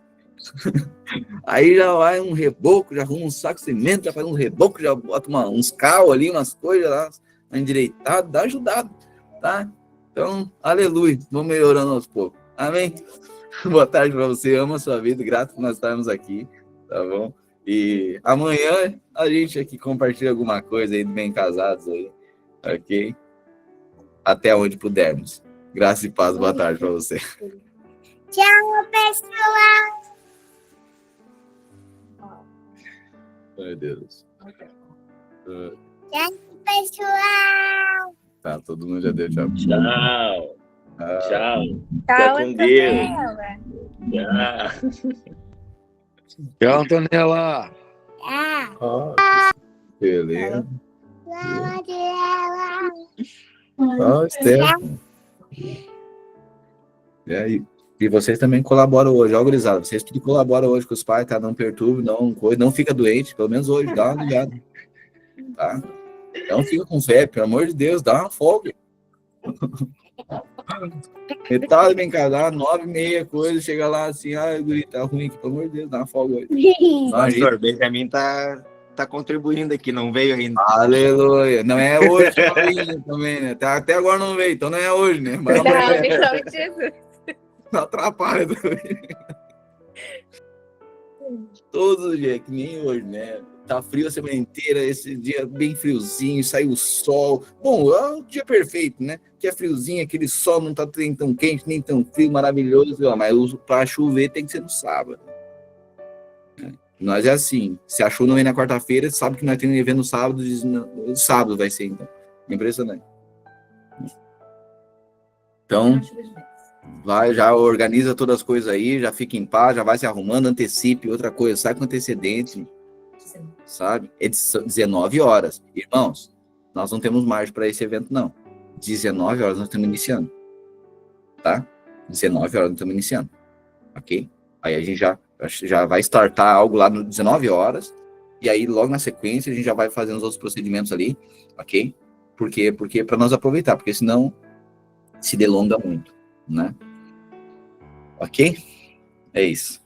Aí já vai um reboco, já arruma um saco de cimento, já faz um reboco, já bota uns cal ali, umas coisas lá, endireitado, dá ajudado, tá? Então, aleluia, vamos melhorando aos poucos. Amém? Boa tarde para você, ama a sua vida, grato por nós estarmos aqui, tá bom? E amanhã a gente aqui compartilha alguma coisa aí do Bem Casados aí, ok? Até onde pudermos. Graça e paz, boa tarde para você. Tchau, pessoal! Ai, Deus. Tchau, pessoal! Tá, todo mundo já deu tchau. Tchau. Tchau. Tchau, com Deus. Tchau, Antonella. Beleza. Tchau, Stefano. E vocês também colaboram hoje, ó, gurizada. Vocês tudo colaboram hoje com os pais, tá? Não perturbe, não fica doente, pelo menos hoje, dá uma ligada. Tá? Não fica com fé, pelo amor de Deus, dá uma folga. Metade bem casado, 9h30, coisa, chega lá assim, o guri tá ruim aqui, pelo amor de Deus, dá uma folga hoje. Pastor, Benjamin tá contribuindo aqui, não veio ainda. Aleluia. Não é hoje também, né? Até agora não veio, então não é hoje, né? Mas não atrapalha também. Todos os dias, que nem hoje, né? tá frio a semana inteira, esse dia bem friozinho, saiu o sol. Bom, é o dia perfeito, né? Que é friozinho, aquele sol não tá nem tão quente, nem tão frio, maravilhoso. Mas para chover tem que ser no sábado. Nós é assim, se a chuva não vem na quarta-feira, sabe que nós temos evento no sábado, diz, não, sábado vai ser, então. Impressionante. Então, vai, já organiza todas as coisas aí, já fica em paz, já vai se arrumando, antecipe outra coisa, sai com antecedente, sabe? É 19 horas. Irmãos, nós não temos margem para esse evento, não. 19 horas nós estamos iniciando, tá? 19 horas nós estamos iniciando, ok? Aí a gente já vai startar algo lá no 19 horas, e aí logo na sequência a gente já vai fazendo os outros procedimentos ali, ok? Porque para nós aproveitar, porque senão se delonga muito, né? Ok? É isso.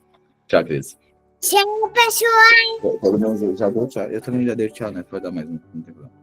Tchau, Cris. Tchau, pessoal. Todo mundo já deu tchau. Eu também já dei tchau, né? Pode dar mais um. Não tem problema.